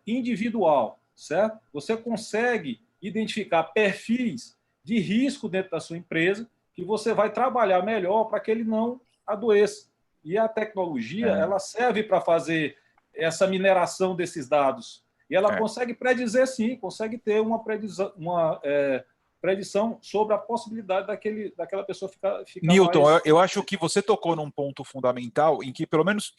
individual, certo? Você consegue identificar perfis de risco dentro da sua empresa que você vai trabalhar melhor para que ele não adoeça. E a tecnologia ela serve para fazer essa mineração desses dados. E ela consegue predizer, sim, consegue ter uma predição sobre a possibilidade daquela pessoa ficar Newton, mais... eu acho que você tocou num ponto fundamental em que, pelo menos,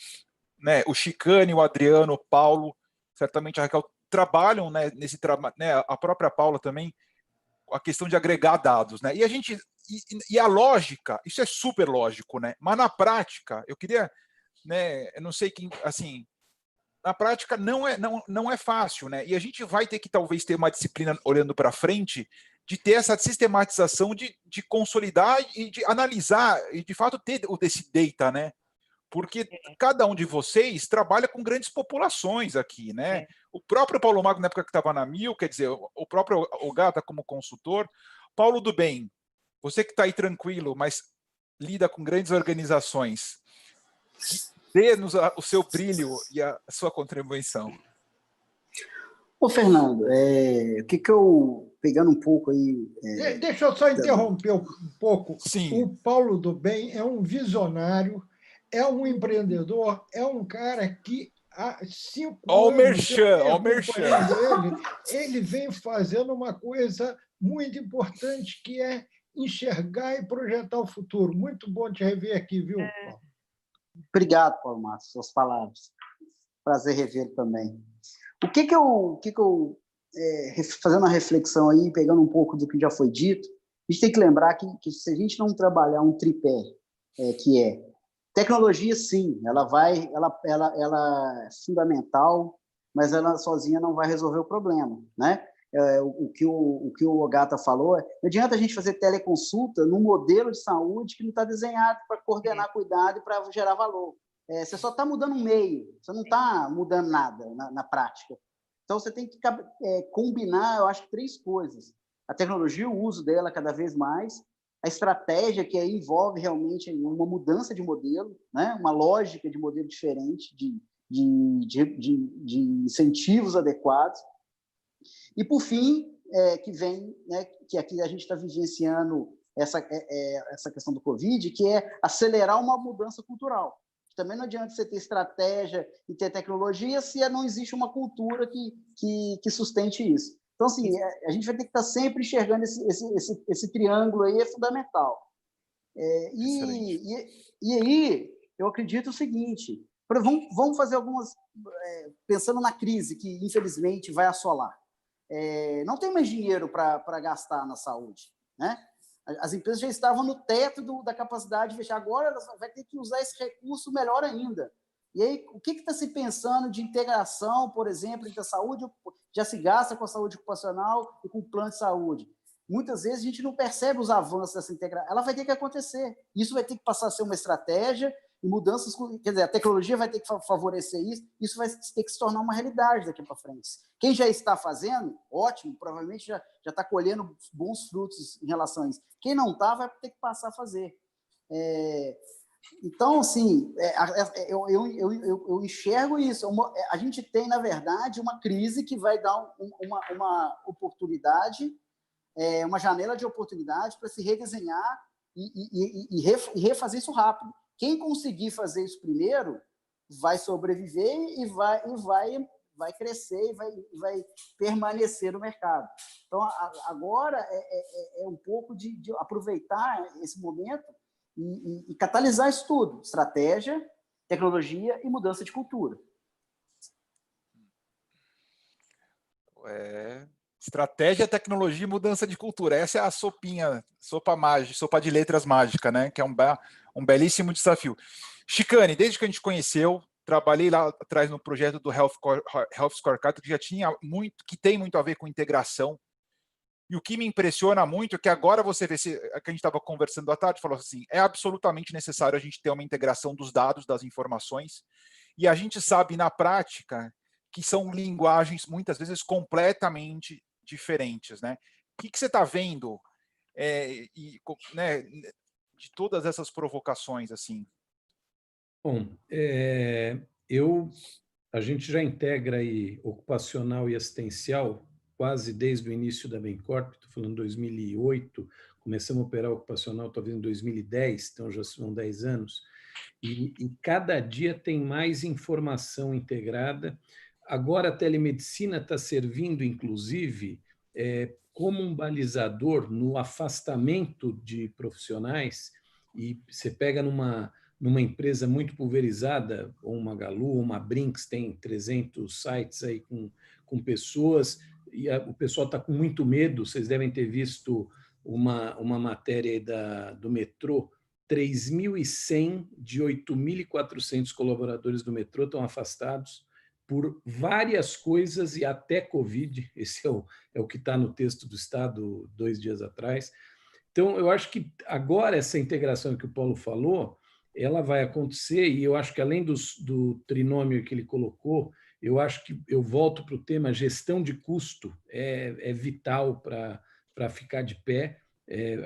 né, o Chicane, o Adriano, o Paulo, certamente a Raquel, trabalham, né, nesse trabalho, né, a própria Paula também, a questão de agregar dados, né? E a lógica, isso é super lógico, né? Mas na prática, eu queria, né, eu não sei quem, assim, na prática não é fácil, né? E a gente vai ter que talvez ter uma disciplina olhando para frente de ter essa sistematização de consolidar e de analisar e de fato ter desse data, né? Porque cada um de vocês trabalha com grandes populações aqui, né? O próprio Paulo Magno, na época que estava na Mil, quer dizer, o próprio Ogata como consultor. Paulo do Bem, você que está aí tranquilo, mas lida com grandes organizações, dê-nos o seu brilho e a sua contribuição. Ô, Fernando, pegando um pouco aí... Deixa eu só interromper um pouco. Sim. O Paulo do Bem é um visionário, é um empreendedor, é um cara que há 5 anos ele vem fazendo uma coisa muito importante, que é enxergar e projetar o futuro. Muito bom te rever aqui, viu, Paulo? Obrigado, Paulo Márcio, suas palavras. Prazer revê-lo também. Fazendo uma reflexão aí, pegando um pouco do que já foi dito, a gente tem que lembrar que se a gente não trabalhar um tripé, que é tecnologia, sim, ela é fundamental, mas ela sozinha não vai resolver o problema, né? O que o Ogata falou, não adianta a gente fazer teleconsulta num modelo de saúde que não está desenhado para coordenar cuidado e para gerar valor. Você só está mudando um meio, você não está mudando nada na prática. Então, você tem que combinar, eu acho, 3 coisas. A tecnologia, o uso dela cada vez mais, a estratégia, que aí envolve realmente uma mudança de modelo, né? Uma lógica de modelo diferente, de incentivos adequados. E, por fim, que vem, né, que aqui a gente está vivenciando essa questão do Covid, que é acelerar uma mudança cultural. Também não adianta você ter estratégia e ter tecnologia se não existe uma cultura que sustente isso. Então, assim, a gente vai ter que estar sempre enxergando esse triângulo aí, é fundamental. E aí, eu acredito o seguinte, vamos fazer algumas... pensando na crise que, infelizmente, vai assolar. Não tem mais dinheiro para gastar na saúde, né? As empresas já estavam no teto da capacidade de fechar. Agora elas vão ter que usar esse recurso melhor ainda. E aí, o que está se pensando de integração, por exemplo, entre a saúde, já se gasta com a saúde ocupacional e com o plano de saúde. Muitas vezes a gente não percebe os avanços dessa integração. Ela vai ter que acontecer. Isso vai ter que passar a ser uma estratégia e mudanças, quer dizer, a tecnologia vai ter que favorecer isso vai ter que se tornar uma realidade daqui para frente. Quem já está fazendo, ótimo, provavelmente já está colhendo bons frutos em relação a isso. Quem não está, vai ter que passar a fazer. Então, assim, eu enxergo isso. A gente tem, na verdade, uma crise que vai dar uma oportunidade, uma janela de oportunidade para se redesenhar e refazer isso rápido. Quem conseguir fazer isso primeiro vai sobreviver e vai crescer e vai permanecer no mercado. Então, agora é um pouco de aproveitar esse momento e catalisar isso tudo. Estratégia, tecnologia e mudança de cultura. Estratégia, tecnologia e mudança de cultura. Essa é a sopa de letras mágica, né? Que é um belíssimo desafio. Chicane, desde que a gente conheceu, trabalhei lá atrás no projeto do Health Scorecard, que já tinha que tem muito a ver com integração. E o que me impressiona muito é que agora você vê, que a gente estava conversando à tarde, falou assim, é absolutamente necessário a gente ter uma integração dos dados, das informações, e a gente sabe na prática que são linguagens muitas vezes completamente diferentes, né? O que você está vendo né, de todas essas provocações assim? Bom, a gente já integra aí ocupacional e assistencial quase desde o início da Bencorp, estou falando 2008, começamos a operar ocupacional talvez em 2010, então já são 10 anos, e cada dia tem mais informação integrada. Agora a telemedicina está servindo, inclusive, como um balizador no afastamento de profissionais, e você pega numa empresa muito pulverizada, ou uma Magalu, ou uma Brinks, tem 300 sites aí com pessoas, e o pessoal está com muito medo. Vocês devem ter visto uma matéria aí do metrô, 3.100 de 8.400 colaboradores do metrô estão afastados por várias coisas e até Covid. Esse é o que está no texto do Estado 2 dias atrás. Então, eu acho que agora essa integração que o Paulo falou, ela vai acontecer, e eu acho que além do trinômio que ele colocou, eu acho que eu volto para o tema gestão de custo, é vital para ficar de pé.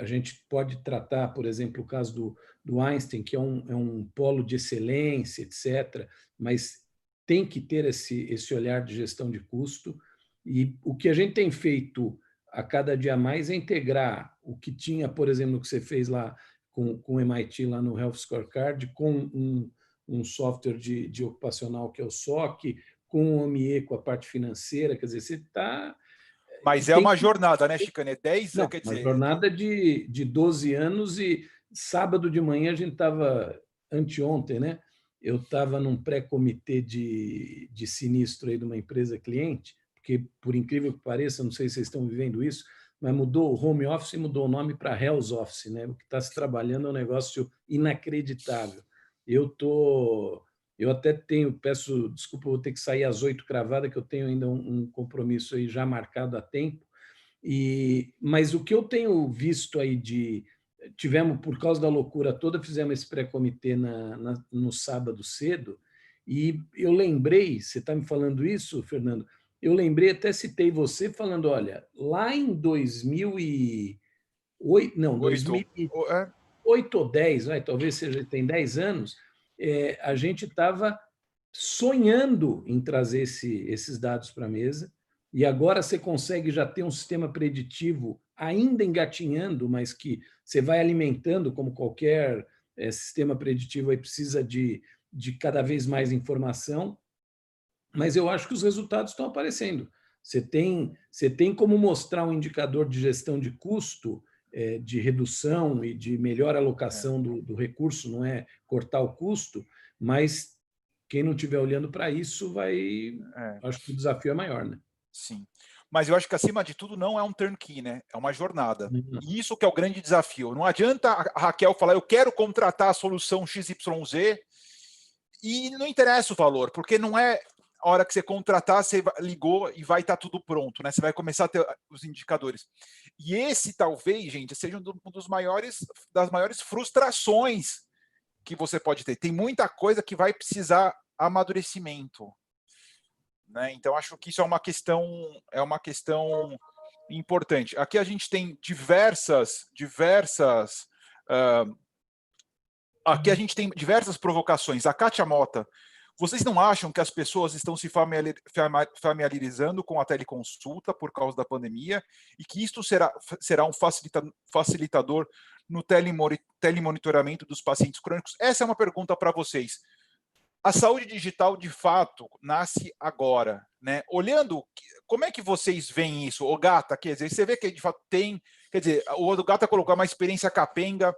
A gente pode tratar, por exemplo, o caso do Einstein, que é um polo de excelência, etc., mas tem que ter esse olhar de gestão de custo, e o que a gente tem feito a cada dia mais é integrar o que tinha, por exemplo, que você fez lá com o MIT, lá no Health Scorecard, com um software de ocupacional, que é o SOC, com o OMIE, com a parte financeira, quer dizer, você está... Mas é uma jornada, né, Chicane? 10 anos, quer dizer... Uma jornada de 12 anos, e sábado de manhã a gente estava, anteontem, né? Eu estava num pré-comitê de sinistro aí de uma empresa cliente, porque, por incrível que pareça, não sei se vocês estão vivendo isso, mas mudou o home office e mudou o nome para Health Office, né? O que está se trabalhando é um negócio inacreditável. Eu até peço desculpa, vou ter que sair às 8 cravada, que eu tenho ainda um compromisso aí já marcado a tempo. Mas o que eu tenho visto aí tivemos, por causa da loucura toda, fizemos esse pré-comitê no sábado cedo, e eu lembrei, você está me falando isso, Fernando, eu lembrei, até citei você falando, olha, lá em 2008 ou 10, talvez tem 10 anos, a gente estava sonhando em trazer esses dados para a mesa, e agora você consegue já ter um sistema preditivo ainda engatinhando, mas que você vai alimentando, como qualquer sistema preditivo, aí precisa de cada vez mais informação, mas eu acho que os resultados estão aparecendo. Você tem como mostrar um indicador de gestão de custo, de redução e de melhor alocação do recurso, não é cortar o custo, mas quem não estiver olhando para isso vai... Acho que o desafio é maior, né? Sim. Mas eu acho que, acima de tudo, não é um turnkey, né? É uma jornada. E isso que é o grande desafio. Não adianta a Raquel falar, eu quero contratar a solução XYZ, e não interessa o valor, porque não é a hora que você contratar, você ligou e vai estar tudo pronto, né? Você vai começar a ter os indicadores. E esse, talvez, gente, seja das maiores frustrações que você pode ter. Tem muita coisa que vai precisar amadurecimento, né? Então, acho que isso é uma questão importante. Aqui a gente tem aqui a gente tem diversas provocações. A Kátia Mota: vocês não acham que as pessoas estão se familiarizando com a teleconsulta por causa da pandemia e que isto será um facilitador no telemonitoramento dos pacientes crônicos? Essa é uma pergunta para vocês. A saúde digital, de fato, nasce agora, né? Olhando, como é que vocês veem isso? O Gata, quer dizer, você vê que de fato tem... Quer dizer, o Gata colocou uma experiência capenga,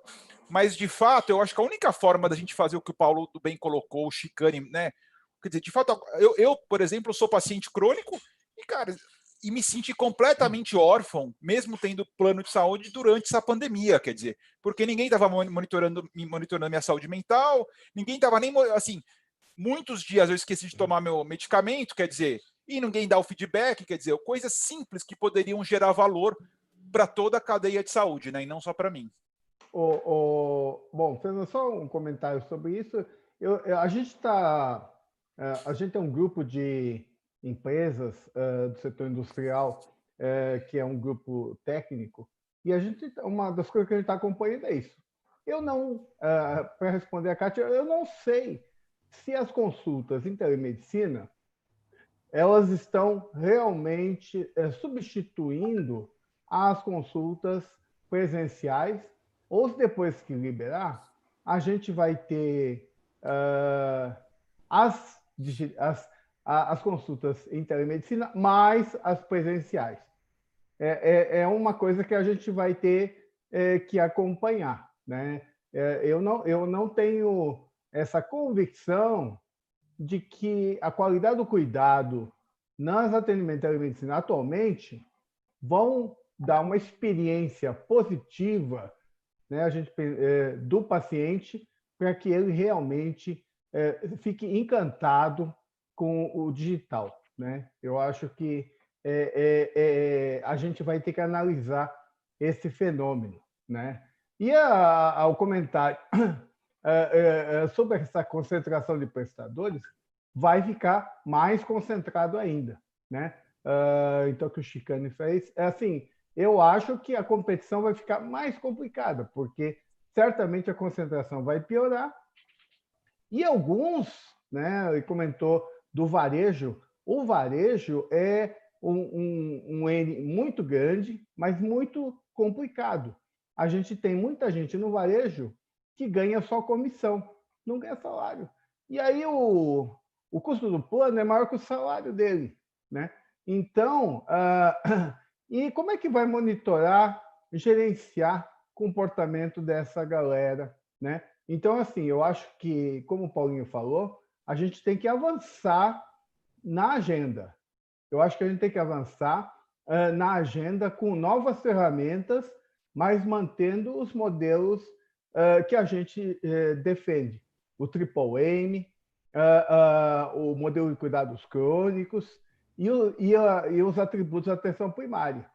mas, de fato, eu acho que a única forma da gente fazer o que o Paulo do bem colocou, o Chicane, né? Quer dizer, de fato, eu, por exemplo, sou paciente crônico e, cara, me senti completamente órfão, mesmo tendo plano de saúde durante essa pandemia, quer dizer, porque ninguém estava monitorando minha saúde mental, ninguém estava nem, assim, muitos dias eu esqueci de tomar meu medicamento, quer dizer, e ninguém dá o feedback, quer dizer, coisas simples que poderiam gerar valor para toda a cadeia de saúde, né? E não só para mim. Bom, fazendo só um comentário sobre isso, a gente tem um grupo de empresas do setor industrial, que é um grupo técnico, e uma das coisas que a gente está acompanhando é isso. Para responder a Kátia, eu não sei se as consultas em telemedicina elas estão realmente substituindo as consultas presenciais, ou se depois que liberar, a gente vai ter as consultas em telemedicina mais as presenciais. É uma coisa que a gente vai ter que acompanhar, né? Eu não tenho essa convicção de que a qualidade do cuidado nos atendimentos de telemedicina atualmente vão dar uma experiência positiva, né, do paciente, para que ele realmente fique encantado com o digital, né? Eu acho que a gente vai ter que analisar esse fenômeno, né? E ao comentário sobre essa concentração de prestadores, vai ficar mais concentrado ainda, né? Então, o que o Chicane fez é assim, eu acho que a competição vai ficar mais complicada, porque certamente a concentração vai piorar. E alguns, né, ele comentou do varejo, o varejo é um N muito grande, mas muito complicado. A gente tem muita gente no varejo que ganha só comissão, não ganha salário. E aí o custo do plano é maior que o salário dele, né? Então, e como é que vai monitorar, gerenciar o comportamento dessa galera, né? Então, assim, eu acho que, como o Paulinho falou, a gente tem que avançar na agenda. Eu acho que a gente tem que avançar na agenda com novas ferramentas, mas mantendo os modelos que a gente defende. O Triple Aim, o modelo de cuidados crônicos e os atributos da atenção primária,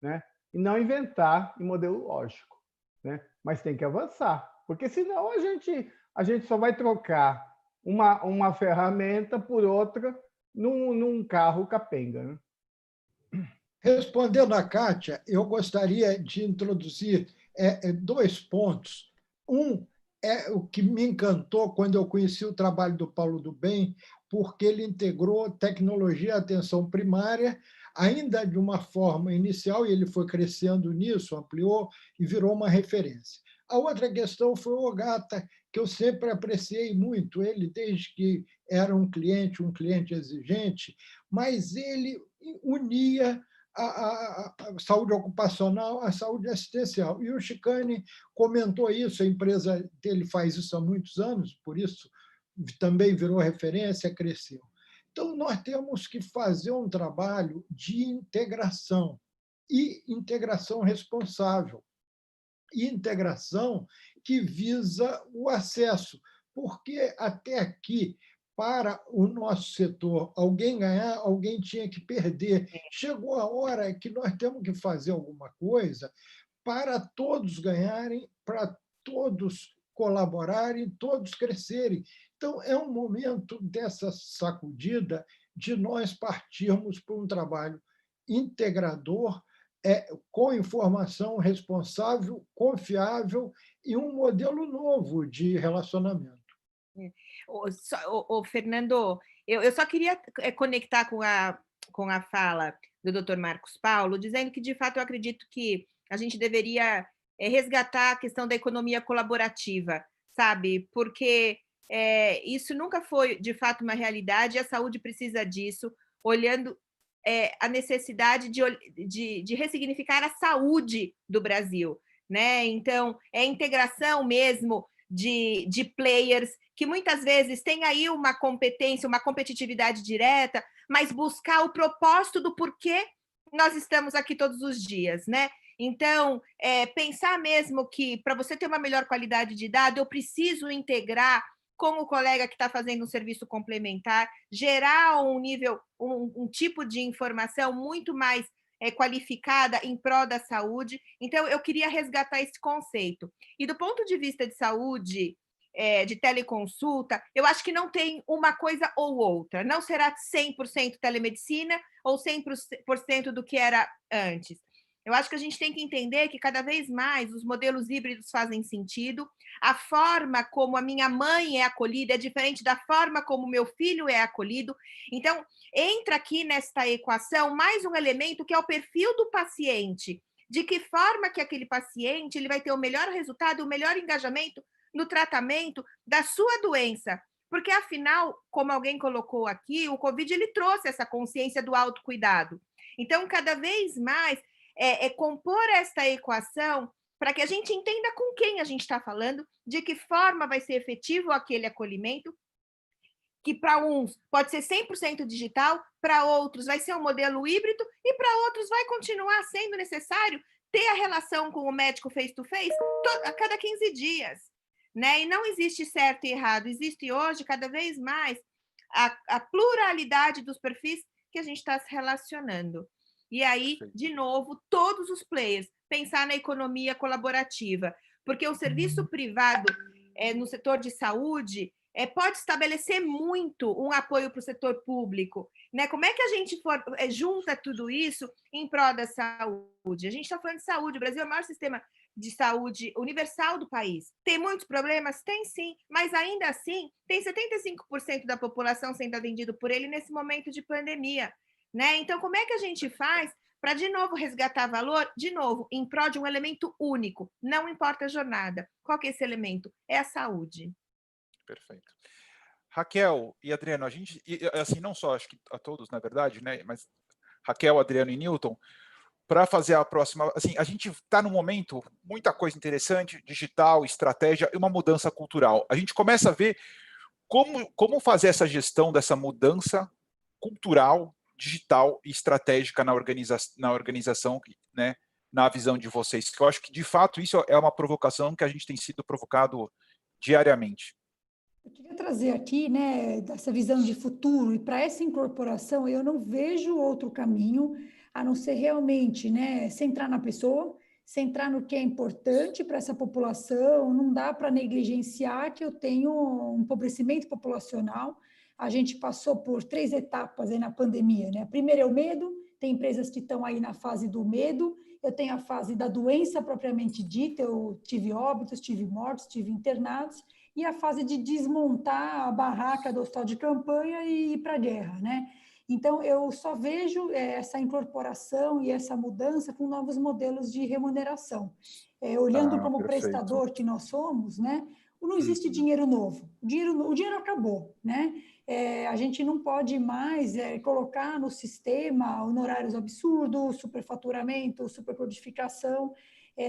né? E não inventar em modelo lógico, né? Mas tem que avançar, porque senão a gente só vai trocar uma ferramenta por outra num carro capenga, né? Respondendo a Kátia, eu gostaria de introduzir 2 pontos. Um é o que me encantou quando eu conheci o trabalho do Paulo do Bem, porque ele integrou tecnologia e atenção primária ainda de uma forma inicial, e ele foi crescendo nisso, ampliou e virou uma referência. A outra questão foi o Ogata, que eu sempre apreciei muito, ele desde que era um cliente exigente, mas ele unia a saúde ocupacional à saúde assistencial. E o Chicane comentou isso, a empresa dele faz isso há muitos anos, por isso também virou referência, cresceu. Então, nós temos que fazer um trabalho de integração, e integração responsável, e integração que visa o acesso, porque até aqui, para o nosso setor, alguém ganhar, alguém tinha que perder. Chegou a hora que nós temos que fazer alguma coisa para todos ganharem, para todos colaborarem, todos crescerem. Então, é um momento dessa sacudida de nós partirmos para um trabalho integrador, com informação responsável, confiável e um modelo novo de relacionamento. Fernando, eu só queria conectar com a fala do Dr. Marcos Paulo, dizendo que, de fato, eu acredito que a gente deveria resgatar a questão da economia colaborativa, sabe? Porque isso nunca foi, de fato, uma realidade, e a saúde precisa disso, olhando a necessidade de ressignificar a saúde do Brasil, né? Então, é a integração mesmo de players que muitas vezes tem aí uma competência, uma competitividade direta, mas buscar o propósito do porquê nós estamos aqui todos os dias, né? Então, pensar mesmo que para você ter uma melhor qualidade de dado, eu preciso integrar com o colega que está fazendo um serviço complementar, gerar um nível, um tipo de informação muito mais qualificada em prol da saúde. Então, eu queria resgatar esse conceito. E do ponto de vista de saúde, de teleconsulta, eu acho que não tem uma coisa ou outra. Não será 100% telemedicina ou 100% do que era antes. Eu acho que a gente tem que entender que cada vez mais os modelos híbridos fazem sentido, a forma como a minha mãe é acolhida é diferente da forma como o meu filho é acolhido. Então, entra aqui nesta equação mais um elemento que é o perfil do paciente, de que forma que aquele paciente ele vai ter o melhor resultado, o melhor engajamento no tratamento da sua doença. Porque, afinal, como alguém colocou aqui, o Covid ele trouxe essa consciência do autocuidado. Então, cada vez mais, compor esta equação para que a gente entenda com quem a gente está falando, de que forma vai ser efetivo aquele acolhimento, que para uns pode ser 100% digital, para outros vai ser um modelo híbrido e para outros vai continuar sendo necessário ter a relação com o médico face-to-face a cada 15 dias. Né? E não existe certo e errado, existe hoje cada vez mais a pluralidade dos perfis que a gente está se relacionando. E aí, de novo, todos os players, pensar na economia colaborativa, porque o serviço privado no setor de saúde pode estabelecer muito um apoio para o setor público. Né? Como é que a gente junta tudo isso em prol da saúde? A gente está falando de saúde, o Brasil é o maior sistema de saúde universal do país. Tem muitos problemas? Tem sim, mas ainda assim, tem 75% da população sendo atendido por ele nesse momento de pandemia. Né? Então, como é que a gente faz para, de novo, resgatar valor, de novo, em prol de um elemento único, não importa a jornada. Qual que é esse elemento? É a saúde. Perfeito. Raquel e Adriano, a gente, assim, não só, acho que a todos, na verdade, né, mas Raquel, Adriano e Newton, para fazer a próxima, assim, a gente está num momento, muita coisa interessante, digital, estratégia e uma mudança cultural. A gente começa a ver como fazer essa gestão dessa mudança cultural, digital e estratégica na organização, né, na visão de vocês. Eu acho que, de fato, isso é uma provocação que a gente tem sido provocado diariamente. Eu queria trazer aqui, né, dessa visão de futuro, e para essa incorporação eu não vejo outro caminho a não ser realmente, né, centrar na pessoa, centrar no que é importante para essa população. Não dá para negligenciar que eu tenho um empobrecimento populacional. A gente passou por 3 etapas aí na pandemia, né? Primeiro é o medo, tem empresas que estão aí na fase do medo, eu tenho a fase da doença propriamente dita, eu tive óbitos, tive mortes, tive internados, e a fase de desmontar a barraca do hospital de campanha e ir para a guerra, né? Então, eu só vejo essa incorporação e essa mudança com novos modelos de remuneração. Olhando como perfeito. prestador que nós somos, né? Não existe dinheiro novo. O dinheiro acabou, né? A gente não pode mais colocar no sistema honorários absurdos, superfaturamento, supercodificação.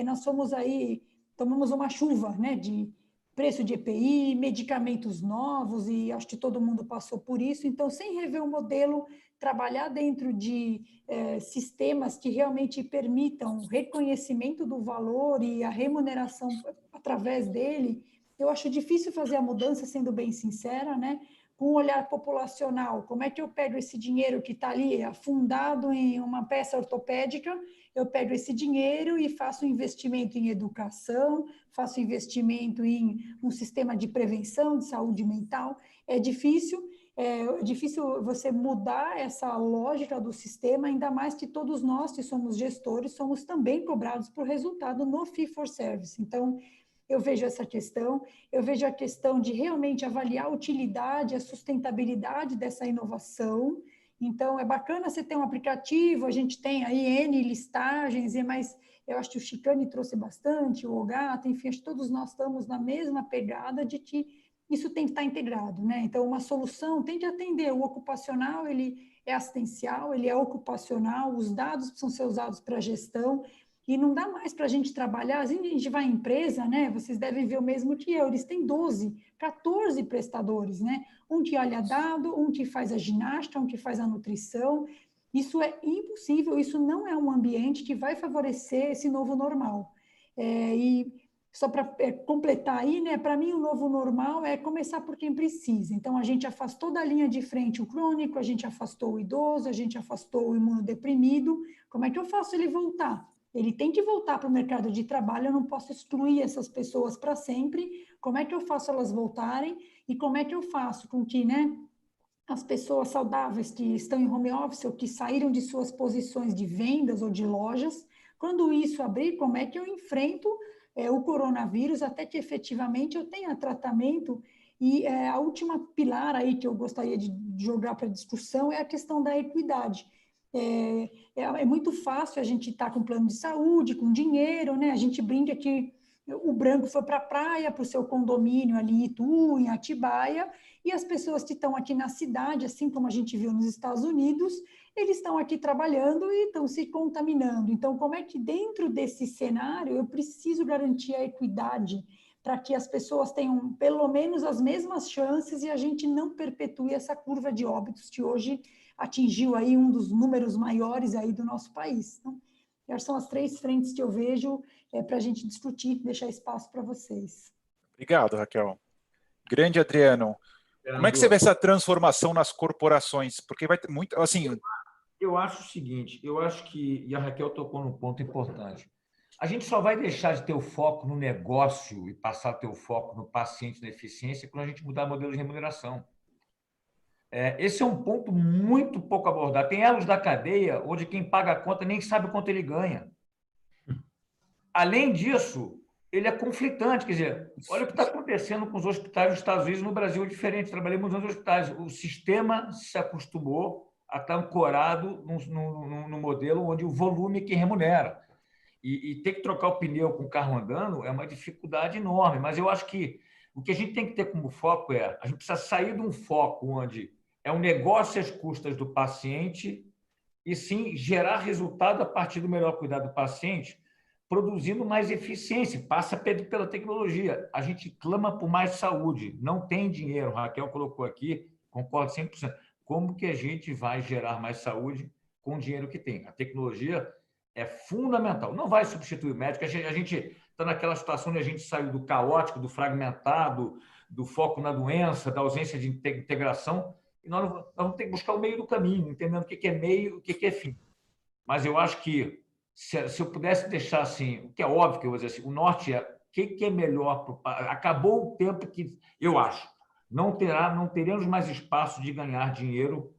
Nós somos aí, tomamos uma chuva, né, de preço de EPI, medicamentos novos, e acho que todo mundo passou por isso. Então, sem rever o modelo, trabalhar dentro de sistemas que realmente permitam o reconhecimento do valor e a remuneração através dele, eu acho difícil fazer a mudança, sendo bem sincera, né? Com um olhar populacional, como é que eu pego esse dinheiro que está ali afundado em uma peça ortopédica, eu pego esse dinheiro e faço investimento em educação, faço investimento em um sistema de prevenção de saúde mental. É difícil você mudar essa lógica do sistema, ainda mais que todos nós que somos gestores somos também cobrados por resultado no fee for service. Então, eu vejo essa questão, eu vejo a questão de realmente avaliar a utilidade, a sustentabilidade dessa inovação. Então, é bacana você ter um aplicativo, a gente tem aí N listagens, mas eu acho que o Chicane trouxe bastante, o Ogata, enfim, acho que todos nós estamos na mesma pegada de que isso tem que estar integrado, né? Então, uma solução tem que atender. O ocupacional, ele é assistencial, ele é ocupacional, os dados precisam ser usados para gestão, e não dá mais para a gente trabalhar. Às vezes a gente vai em empresa, né? Vocês devem ver o mesmo que eu, eles têm 12, 14 prestadores, né? Um que olha dado, um que faz a ginástica, um que faz a nutrição. Isso é impossível, isso não é um ambiente que vai favorecer esse novo normal. E só para completar aí, né? Para mim, o novo normal é começar por quem precisa. Então, a gente afastou da linha de frente o crônico, a gente afastou o idoso, a gente afastou o imunodeprimido. Como é que eu faço ele voltar? Ele tem que voltar para o mercado de trabalho, eu não posso excluir essas pessoas para sempre. Como é que eu faço elas voltarem? E como é que eu faço com que, né, as pessoas saudáveis que estão em home office ou que saíram de suas posições de vendas ou de lojas, quando isso abrir, como é que eu enfrento o coronavírus até que efetivamente eu tenha tratamento? E a última pilar aí que eu gostaria de jogar para discussão é a questão da equidade. É muito fácil a gente estar com plano de saúde, com dinheiro, né? A gente brinca que o branco foi para a praia, para o seu condomínio ali em Itu, em Atibaia, e as pessoas que estão aqui na cidade, assim como a gente viu nos Estados Unidos, eles estão aqui trabalhando e estão se contaminando. Então, como é que dentro desse cenário eu preciso garantir a equidade para que as pessoas tenham pelo menos as mesmas chances e a gente não perpetue essa curva de óbitos que hoje atingiu aí um dos números maiores aí do nosso país. Então, essas são as 3 frentes que eu vejo para a gente discutir, deixar espaço para vocês. Obrigado, Raquel. Grande Adriano, como é que você vê essa transformação nas corporações? Porque vai ter muito, assim... Eu acho o seguinte, eu acho que, e a Raquel tocou num ponto importante, a gente só vai deixar de ter o foco no negócio e passar a ter o foco no paciente, na eficiência, quando a gente mudar o modelo de remuneração. Esse é um ponto muito pouco abordado. Tem elos da cadeia onde quem paga a conta nem sabe quanto ele ganha. Além disso, ele é conflitante. Quer dizer, olha o que está acontecendo com os hospitais dos Estados Unidos. No Brasil é diferente. Trabalhei muitos anos nos hospitais. O sistema se acostumou a estar ancorado no modelo onde o volume é que remunera. E ter que trocar o pneu com o carro andando é uma dificuldade enorme. Mas eu acho que o que a gente tem que ter como foco a gente precisa sair de um foco onde é um negócio às custas do paciente e sim gerar resultado a partir do melhor cuidado do paciente, produzindo mais eficiência, passa pela tecnologia. A gente clama por mais saúde, não tem dinheiro, Raquel colocou aqui, concordo 100%. Como que a gente vai gerar mais saúde com o dinheiro que tem? A tecnologia é fundamental, não vai substituir o médico, a gente está naquela situação onde a gente saiu do caótico, do fragmentado, do foco na doença, da ausência de integração, e nós vamos ter que buscar o meio do caminho, entendendo o que é meio e o que é fim. Mas eu acho que, se eu pudesse deixar assim, o que é óbvio que eu vou dizer assim, o norte é o que é melhor. Acabou o tempo que, eu acho, não teremos mais espaço de ganhar dinheiro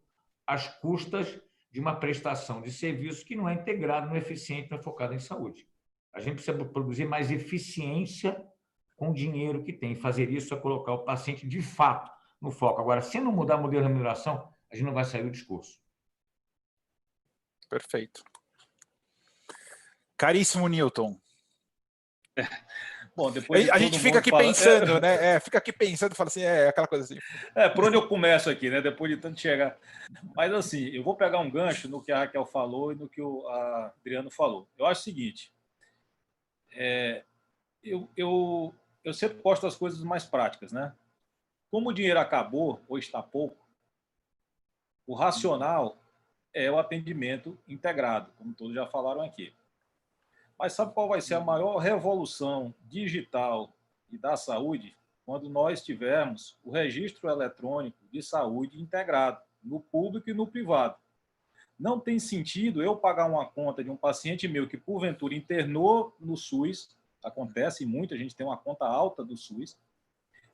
às custas de uma prestação de serviço que não é integrado, não é eficiente, não é focado em saúde. A gente precisa produzir mais eficiência com o dinheiro que tem. Fazer isso é colocar o paciente, de fato, no foco. Agora, se não mudar o modelo de remuneração, a gente não vai sair do discurso. Perfeito. Caríssimo Newton. Bom, depois a gente fica aqui pensando, né? Fica aqui pensando, fala assim, aquela coisa assim. Por onde eu começo aqui, né? Depois de tanto chegar. Mas assim, eu vou pegar um gancho no que a Raquel falou e no que o Adriano falou. Eu acho o seguinte, eu sempre posto as coisas mais práticas, né? Como o dinheiro acabou ou está pouco, o racional é o atendimento integrado, como todos já falaram aqui. Mas sabe qual vai ser a maior revolução digital e da saúde? Quando nós tivermos o registro eletrônico de saúde integrado, no público e no privado. Não tem sentido eu pagar uma conta de um paciente meu que, porventura, internou no SUS, acontece muito, a gente tem uma conta alta do SUS,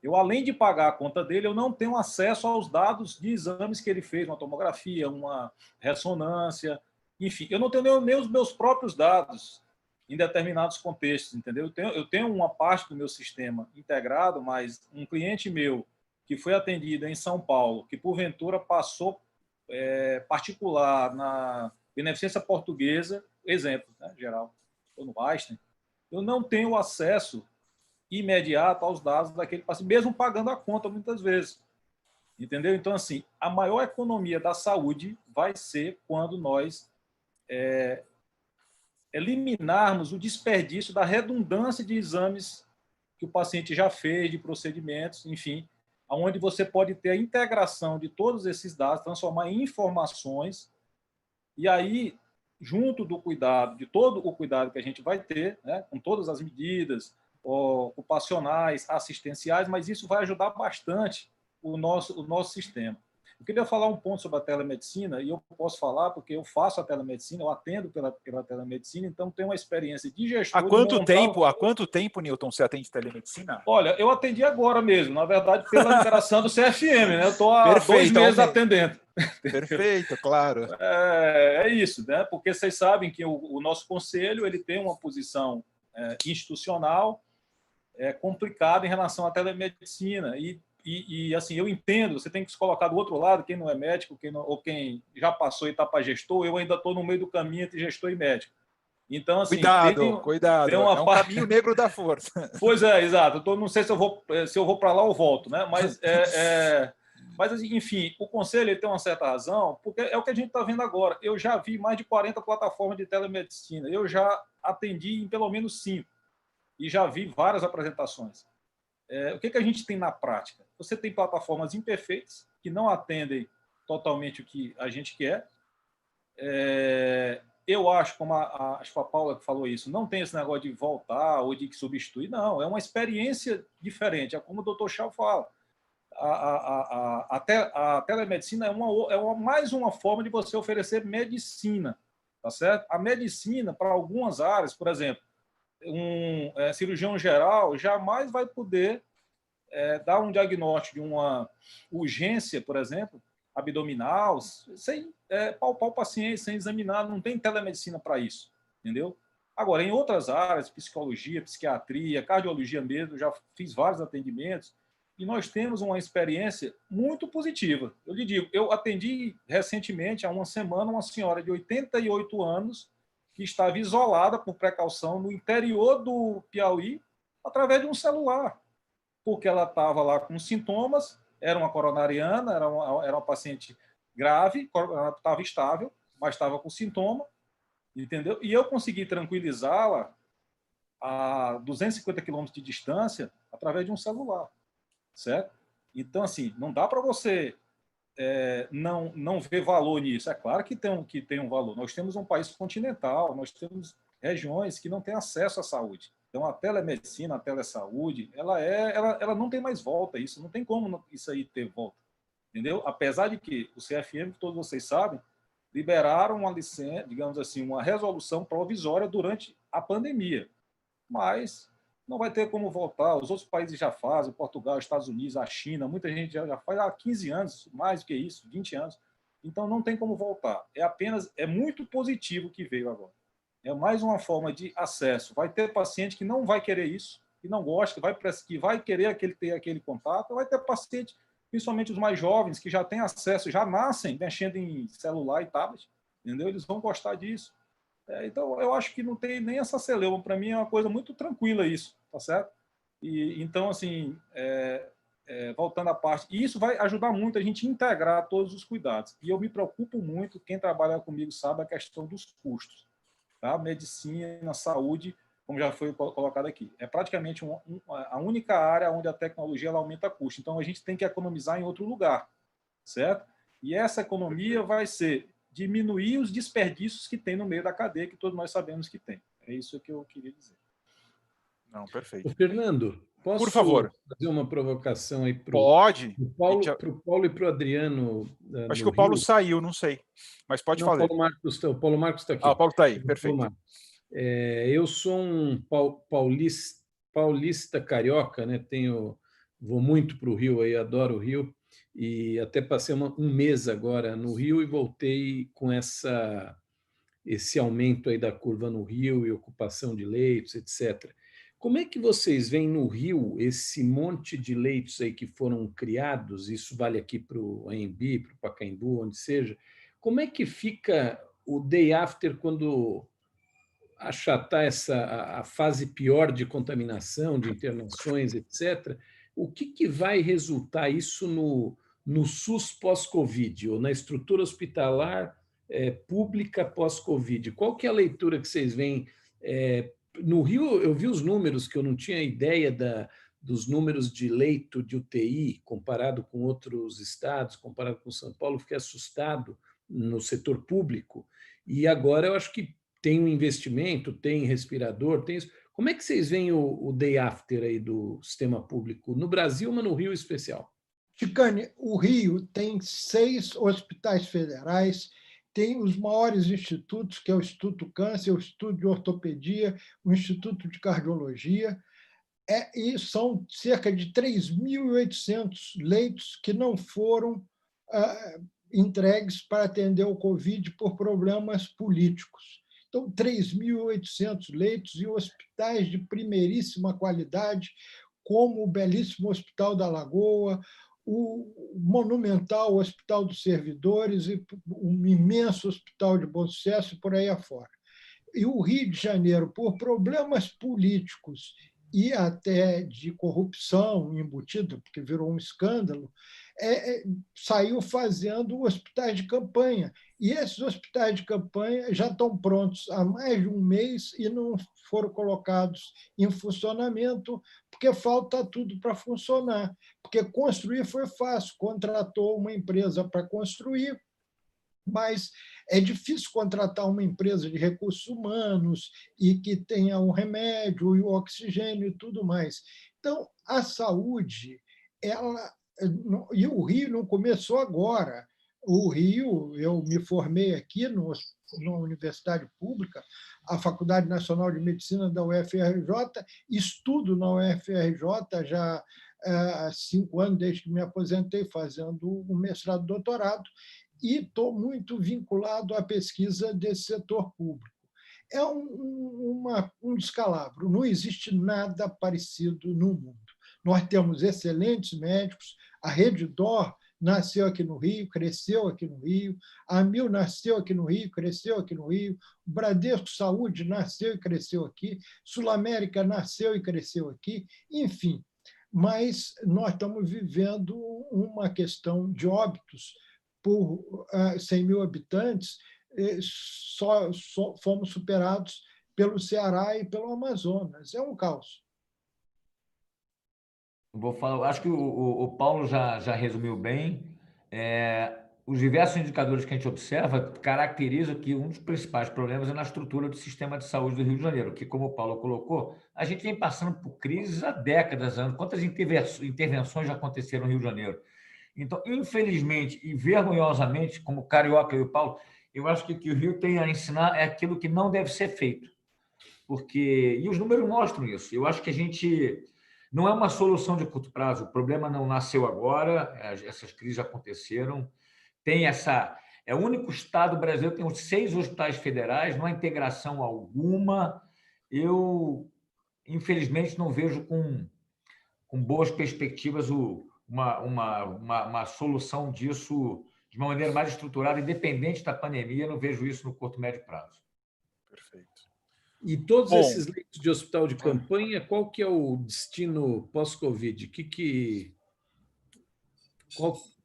eu, além de pagar a conta dele, eu não tenho acesso aos dados de exames que ele fez, uma tomografia, uma ressonância, enfim, eu não tenho nem os meus próprios dados em determinados contextos, entendeu? Eu tenho uma parte do meu sistema integrado, mas um cliente meu que foi atendido em São Paulo, que porventura passou particular na Beneficência Portuguesa, exemplo, né, geral, ou no Einstein, eu não tenho acesso imediato aos dados daquele paciente, mesmo pagando a conta muitas vezes. Entendeu? Então, assim, a maior economia da saúde vai ser quando nós eliminarmos o desperdício da redundância de exames que o paciente já fez, de procedimentos, enfim, onde você pode ter a integração de todos esses dados, transformar em informações, e aí, junto do cuidado, de todo o cuidado que a gente vai ter, né, com todas as medidas ocupacionais, assistenciais, mas isso vai ajudar bastante o nosso sistema. Eu queria falar um ponto sobre a telemedicina, e eu posso falar porque eu faço a telemedicina, eu atendo pela telemedicina, então tenho uma experiência de gestor. Há quanto tempo, Newton, você atende telemedicina? Olha, eu atendi agora mesmo, na verdade, pela liberação do CFM, né? Eu estou há 2 meses atendendo. Perfeito, claro. É isso, né? Porque vocês sabem que o nosso conselho ele tem uma posição institucional complicada em relação à telemedicina, e assim, eu entendo, você tem que se colocar do outro lado, quem não é médico, ou quem já passou etapa gestor, eu ainda estou no meio do caminho entre gestor e médico. Então, assim, cuidado, tem uma parte... caminho negro da força. Pois é, exato. Não sei se eu vou para lá ou volto, né? Mas, mas, enfim, o conselho ele tem uma certa razão, porque é o que a gente está vendo agora. Eu já vi mais de 40 plataformas de telemedicina, eu já atendi em pelo menos 5, e já vi várias apresentações. O que a gente tem na prática? Você tem plataformas imperfeitas, que não atendem totalmente o que a gente quer. Eu acho, como acho que a Paula que falou isso, não tem esse negócio de voltar ou de substituir, não. É uma experiência diferente, é como o Dr. Chau fala. A telemedicina é mais uma forma de você oferecer medicina, tá certo? A medicina, para algumas áreas, por exemplo, cirurgião geral jamais vai poder dar um diagnóstico de uma urgência, por exemplo, abdominal, sem palpar o paciente, sem examinar, não tem telemedicina para isso, entendeu? Agora, em outras áreas, psicologia, psiquiatria, cardiologia mesmo, já fiz vários atendimentos, e nós temos uma experiência muito positiva. Eu lhe digo, eu atendi recentemente, há uma semana, uma senhora de 88 anos, que estava isolada por precaução no interior do Piauí, através de um celular, porque ela estava lá com sintomas, era uma coronariana, era uma paciente grave, estava estável, mas estava com sintoma, entendeu? E eu consegui tranquilizá-la a 250 quilômetros de distância através de um celular, certo? Então, assim, não dá para você não ver valor nisso. É claro que tem um valor. Nós temos um país continental, nós temos regiões que não têm acesso à saúde. Então, a telemedicina, a telesaúde, ela não tem mais volta. Isso não tem como isso aí ter volta. Entendeu? Apesar de que o CFM, todos vocês sabem, liberaram uma licença, digamos assim, uma resolução provisória durante a pandemia. Mas não vai ter como voltar. Os outros países já fazem, Portugal, Estados Unidos, a China, muita gente já faz há 15 anos, mais do que isso, 20 anos. Então, não tem como voltar. É muito positivo que veio agora. É mais uma forma de acesso. Vai ter paciente que não vai querer isso, que não gosta, que vai querer ter aquele contato. Vai ter paciente, principalmente os mais jovens, que já têm acesso, já nascem mexendo em celular e tablet, entendeu? Eles vão gostar disso. Então, eu acho que não tem nem essa celeuma. Para mim é uma coisa muito tranquila isso, tá certo? E então, assim, voltando à parte, e isso vai ajudar muito a gente a integrar todos os cuidados. E eu me preocupo muito, quem trabalha comigo sabe, a questão dos custos. Tá? Medicina, saúde, como já foi colocado aqui. É praticamente a única área onde a tecnologia ela aumenta custo. Então, a gente tem que economizar em outro lugar, certo? E essa economia vai ser diminuir os desperdícios que tem no meio da cadeia, que todos nós sabemos que tem. É isso que eu queria dizer. Não, perfeito. Fernando, posso por favor fazer uma provocação aí para Pode. o Paulo e para o Adriano? Acho que o Paulo saiu, não sei. Mas pode falar. O Paulo Marcos está aqui. O Paulo está aí, perfeito. Eu sou um paulista carioca, né? Vou muito para o Rio, aí, adoro o Rio, e até passei um mês agora no Rio e voltei com esse aumento aí da curva no Rio e ocupação de leitos, etc. Como é que vocês veem no Rio esse monte de leitos aí que foram criados? Isso vale aqui para o AMB, para o Pacaembu, onde seja. Como é que fica o day after quando achatar a fase pior de contaminação, de internações, etc.? O que vai resultar isso no SUS pós-Covid, ou na estrutura hospitalar pública pós-Covid? Qual que é a leitura que vocês veem? No Rio, eu vi os números, que eu não tinha ideia dos números de leito de UTI, comparado com outros estados, comparado com São Paulo, fiquei assustado no setor público. E agora eu acho que tem um investimento, tem respirador, tem isso. Como é que vocês veem o day after aí do sistema público no Brasil, mas no Rio em especial? Chicane, o Rio tem 6 hospitais federais, tem os maiores institutos, que é o Instituto Câncer, o Instituto de Ortopedia, o Instituto de Cardiologia, e são cerca de 3.800 leitos que não foram entregues para atender o Covid por problemas políticos. Então, 3.800 leitos e hospitais de primeiríssima qualidade, como o belíssimo Hospital da Lagoa, o monumental Hospital dos Servidores e um imenso Hospital de Bom Sucesso e por aí afora. E o Rio de Janeiro, por problemas políticos e até de corrupção embutida, porque virou um escândalo, saiu fazendo hospitais de campanha. E esses hospitais de campanha já estão prontos há mais de um mês e não foram colocados em funcionamento, porque falta tudo para funcionar. Porque construir foi fácil, contratou uma empresa para construir, mas é difícil contratar uma empresa de recursos humanos e que tenha um remédio e o oxigênio e tudo mais. Então, a saúde, e o Rio não começou agora. O Rio, eu me formei aqui na Universidade Pública, a Faculdade Nacional de Medicina da UFRJ, estudo na UFRJ já há 5 anos, desde que me aposentei, fazendo um mestrado e doutorado, e estou muito vinculado à pesquisa desse setor público. É um descalabro, não existe nada parecido no mundo. Nós temos excelentes médicos, a Rede DOR nasceu aqui no Rio, cresceu aqui no Rio, a AMIL nasceu aqui no Rio, cresceu aqui no Rio, o Bradesco Saúde nasceu e cresceu aqui, Sul América nasceu e cresceu aqui, enfim. Mas nós estamos vivendo uma questão de óbitos por 100 mil habitantes, só fomos superados pelo Ceará e pelo Amazonas. É um caos. Vou falar, acho que o Paulo já resumiu bem. Os diversos indicadores que a gente observa caracterizam que um dos principais problemas é na estrutura do sistema de saúde do Rio de Janeiro, que, como o Paulo colocou, a gente vem passando por crises há décadas, anos. Quantas intervenções já aconteceram no Rio de Janeiro? Então, infelizmente e vergonhosamente, como o Carioca e o Paulo, eu acho que o que o Rio tem a ensinar é aquilo que não deve ser feito. E os números mostram isso. Eu acho que a gente não é uma solução de curto prazo. O problema não nasceu agora, essas crises já aconteceram. É o único estado brasileiro que tem 6 hospitais federais, não há integração alguma. Eu, infelizmente, não vejo com boas perspectivas uma solução disso de uma maneira mais estruturada, independente da pandemia. Não vejo isso no curto e médio prazo. Perfeito. E todos Bom, esses leitos de hospital de campanha, qual que é o destino pós-Covid? O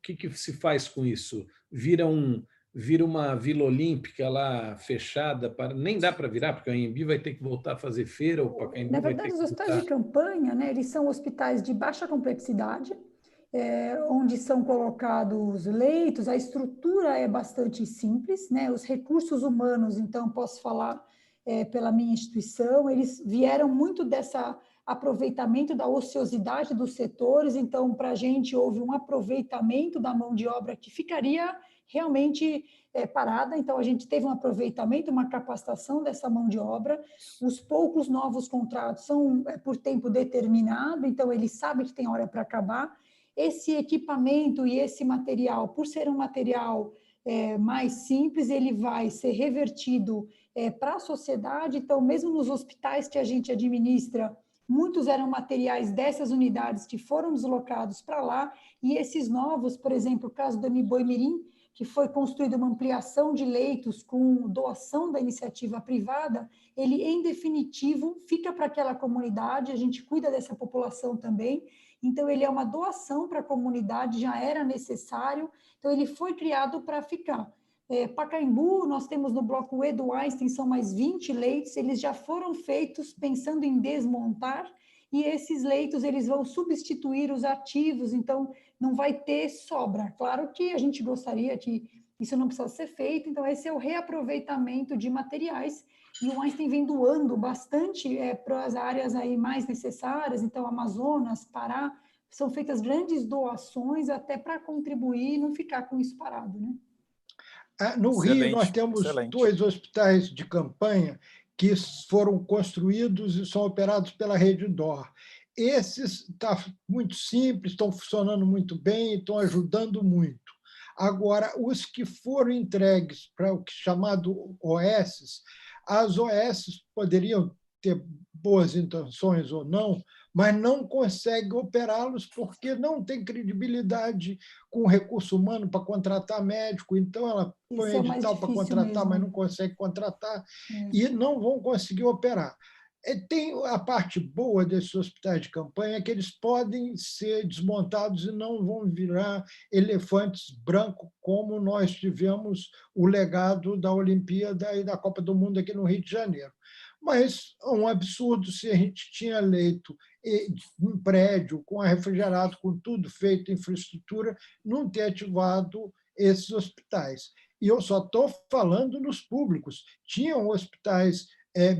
que se faz com isso? Vira uma Vila Olímpica lá fechada, nem dá para virar, porque o Anhembi vai ter que voltar a fazer feira, o Pacaembu Na vai verdade, ter os que hospitais voltar. de campanha, né, eles são hospitais de baixa complexidade, onde são colocados leitos, a estrutura é bastante simples, né, os recursos humanos, então, posso falar pela minha instituição, eles vieram muito dessa aproveitamento da ociosidade dos setores, então, para a gente, houve um aproveitamento da mão de obra que ficaria realmente parada, então a gente teve um aproveitamento, uma capacitação dessa mão de obra, os poucos novos contratos são por tempo determinado, então eles sabem que tem hora para acabar, esse equipamento e esse material, por ser um material mais simples, ele vai ser revertido para a sociedade, então mesmo nos hospitais que a gente administra, muitos eram materiais dessas unidades que foram deslocados para lá, e esses novos, por exemplo, o caso do Boi-Mirim, que foi construída uma ampliação de leitos com doação da iniciativa privada, ele, em definitivo, fica para aquela comunidade, a gente cuida dessa população também, então ele é uma doação para a comunidade, já era necessário, então ele foi criado para ficar. Pacaembu, nós temos no bloco E do Einstein, são mais 20 leitos, eles já foram feitos pensando em desmontar, e esses leitos eles vão substituir os ativos, então não vai ter sobra. Claro que a gente gostaria que isso não precisasse ser feito, então esse é o reaproveitamento de materiais, e o Einstein vem doando bastante para as áreas aí mais necessárias, então Amazonas, Pará, são feitas grandes doações até para contribuir e não ficar com isso parado, né? No Rio, nós temos excelente. 2 hospitais de campanha que foram construídos e são operados pela Rede DOR. Esses estão muito simples, estão funcionando muito bem, estão ajudando muito. Agora, os que foram entregues para o que chamado OS, as OS poderiam ter boas intenções ou não, mas não consegue operá-los porque não tem credibilidade com o recurso humano para contratar médico, então ela põe edital para contratar, mas não consegue contratar, e não vão conseguir operar. Tem a parte boa desses hospitais de campanha, que eles podem ser desmontados e não vão virar elefantes brancos, como nós tivemos o legado da Olimpíada e da Copa do Mundo aqui no Rio de Janeiro. Mas é um absurdo se a gente tinha leito um prédio com ar refrigerado, com tudo feito, infraestrutura, não ter ativado esses hospitais. E eu só estou falando nos públicos. Tinham hospitais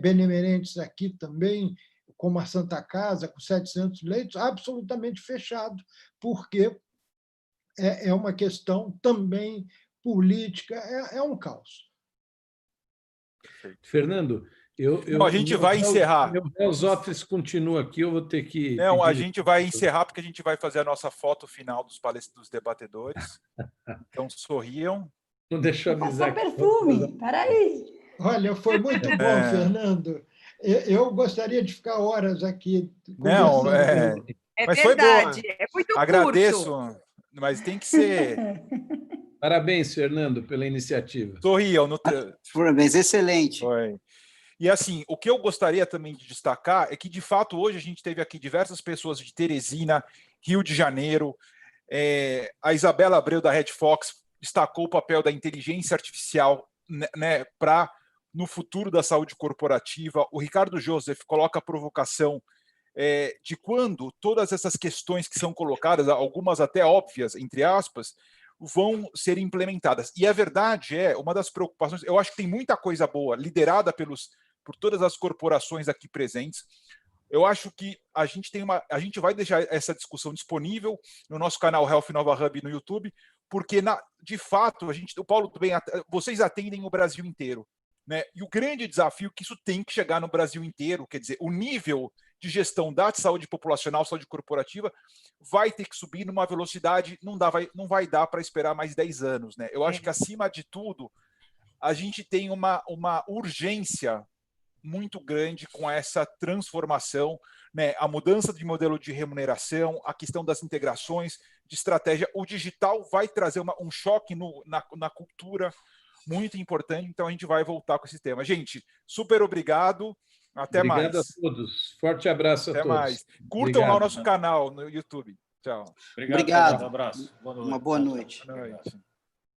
benemerentes aqui também, como a Santa Casa, com 700 leitos, absolutamente fechado, porque é uma questão também política, é um caos. Fernando, a gente vai encerrar. Meu Health Office continua aqui, eu vou ter que... Não, a gente vai encerrar porque a gente vai fazer a nossa foto final dos debatedores. Então, sorriam. Não deixa eu avisar. Passar perfume, peraí. Olha, foi muito bom, Fernando. Eu gostaria de ficar horas aqui conversando. Não, mas verdade, foi bom. É muito Agradeço, curto. Mas tem que ser... Parabéns, Fernando, pela iniciativa. Sorriam. Parabéns, excelente. Foi. E assim, o que eu gostaria também de destacar é que, de fato, hoje a gente teve aqui diversas pessoas de Teresina, Rio de Janeiro, a Isabela Abreu, da Red Fox, destacou o papel da inteligência artificial, né, para no futuro da saúde corporativa. O Ricardo Joseph coloca a provocação de quando todas essas questões que são colocadas, algumas até óbvias, entre aspas, vão ser implementadas. E a verdade uma das preocupações, eu acho que tem muita coisa boa liderada por todas as corporações aqui presentes. Eu acho que a gente vai deixar essa discussão disponível no nosso canal Health Nova Hub no YouTube, porque, de fato, o Paulo bem, vocês atendem o Brasil inteiro, né? E o grande desafio é que isso tem que chegar no Brasil inteiro, quer dizer, o nível de gestão da saúde populacional, saúde corporativa, vai ter que subir numa velocidade, não vai dar para esperar mais 10 anos, né? Eu acho que, acima de tudo, a gente tem uma urgência muito grande com essa transformação, né? A mudança de modelo de remuneração, a questão das integrações, de estratégia. O digital vai trazer um choque na cultura muito importante, então a gente vai voltar com esse tema. Gente, super obrigado. Até mais. Obrigado a todos. Forte abraço a todos. Até mais. Curtam lá o nosso canal no YouTube. Tchau. Obrigado. Um abraço. Uma boa noite. Boa noite.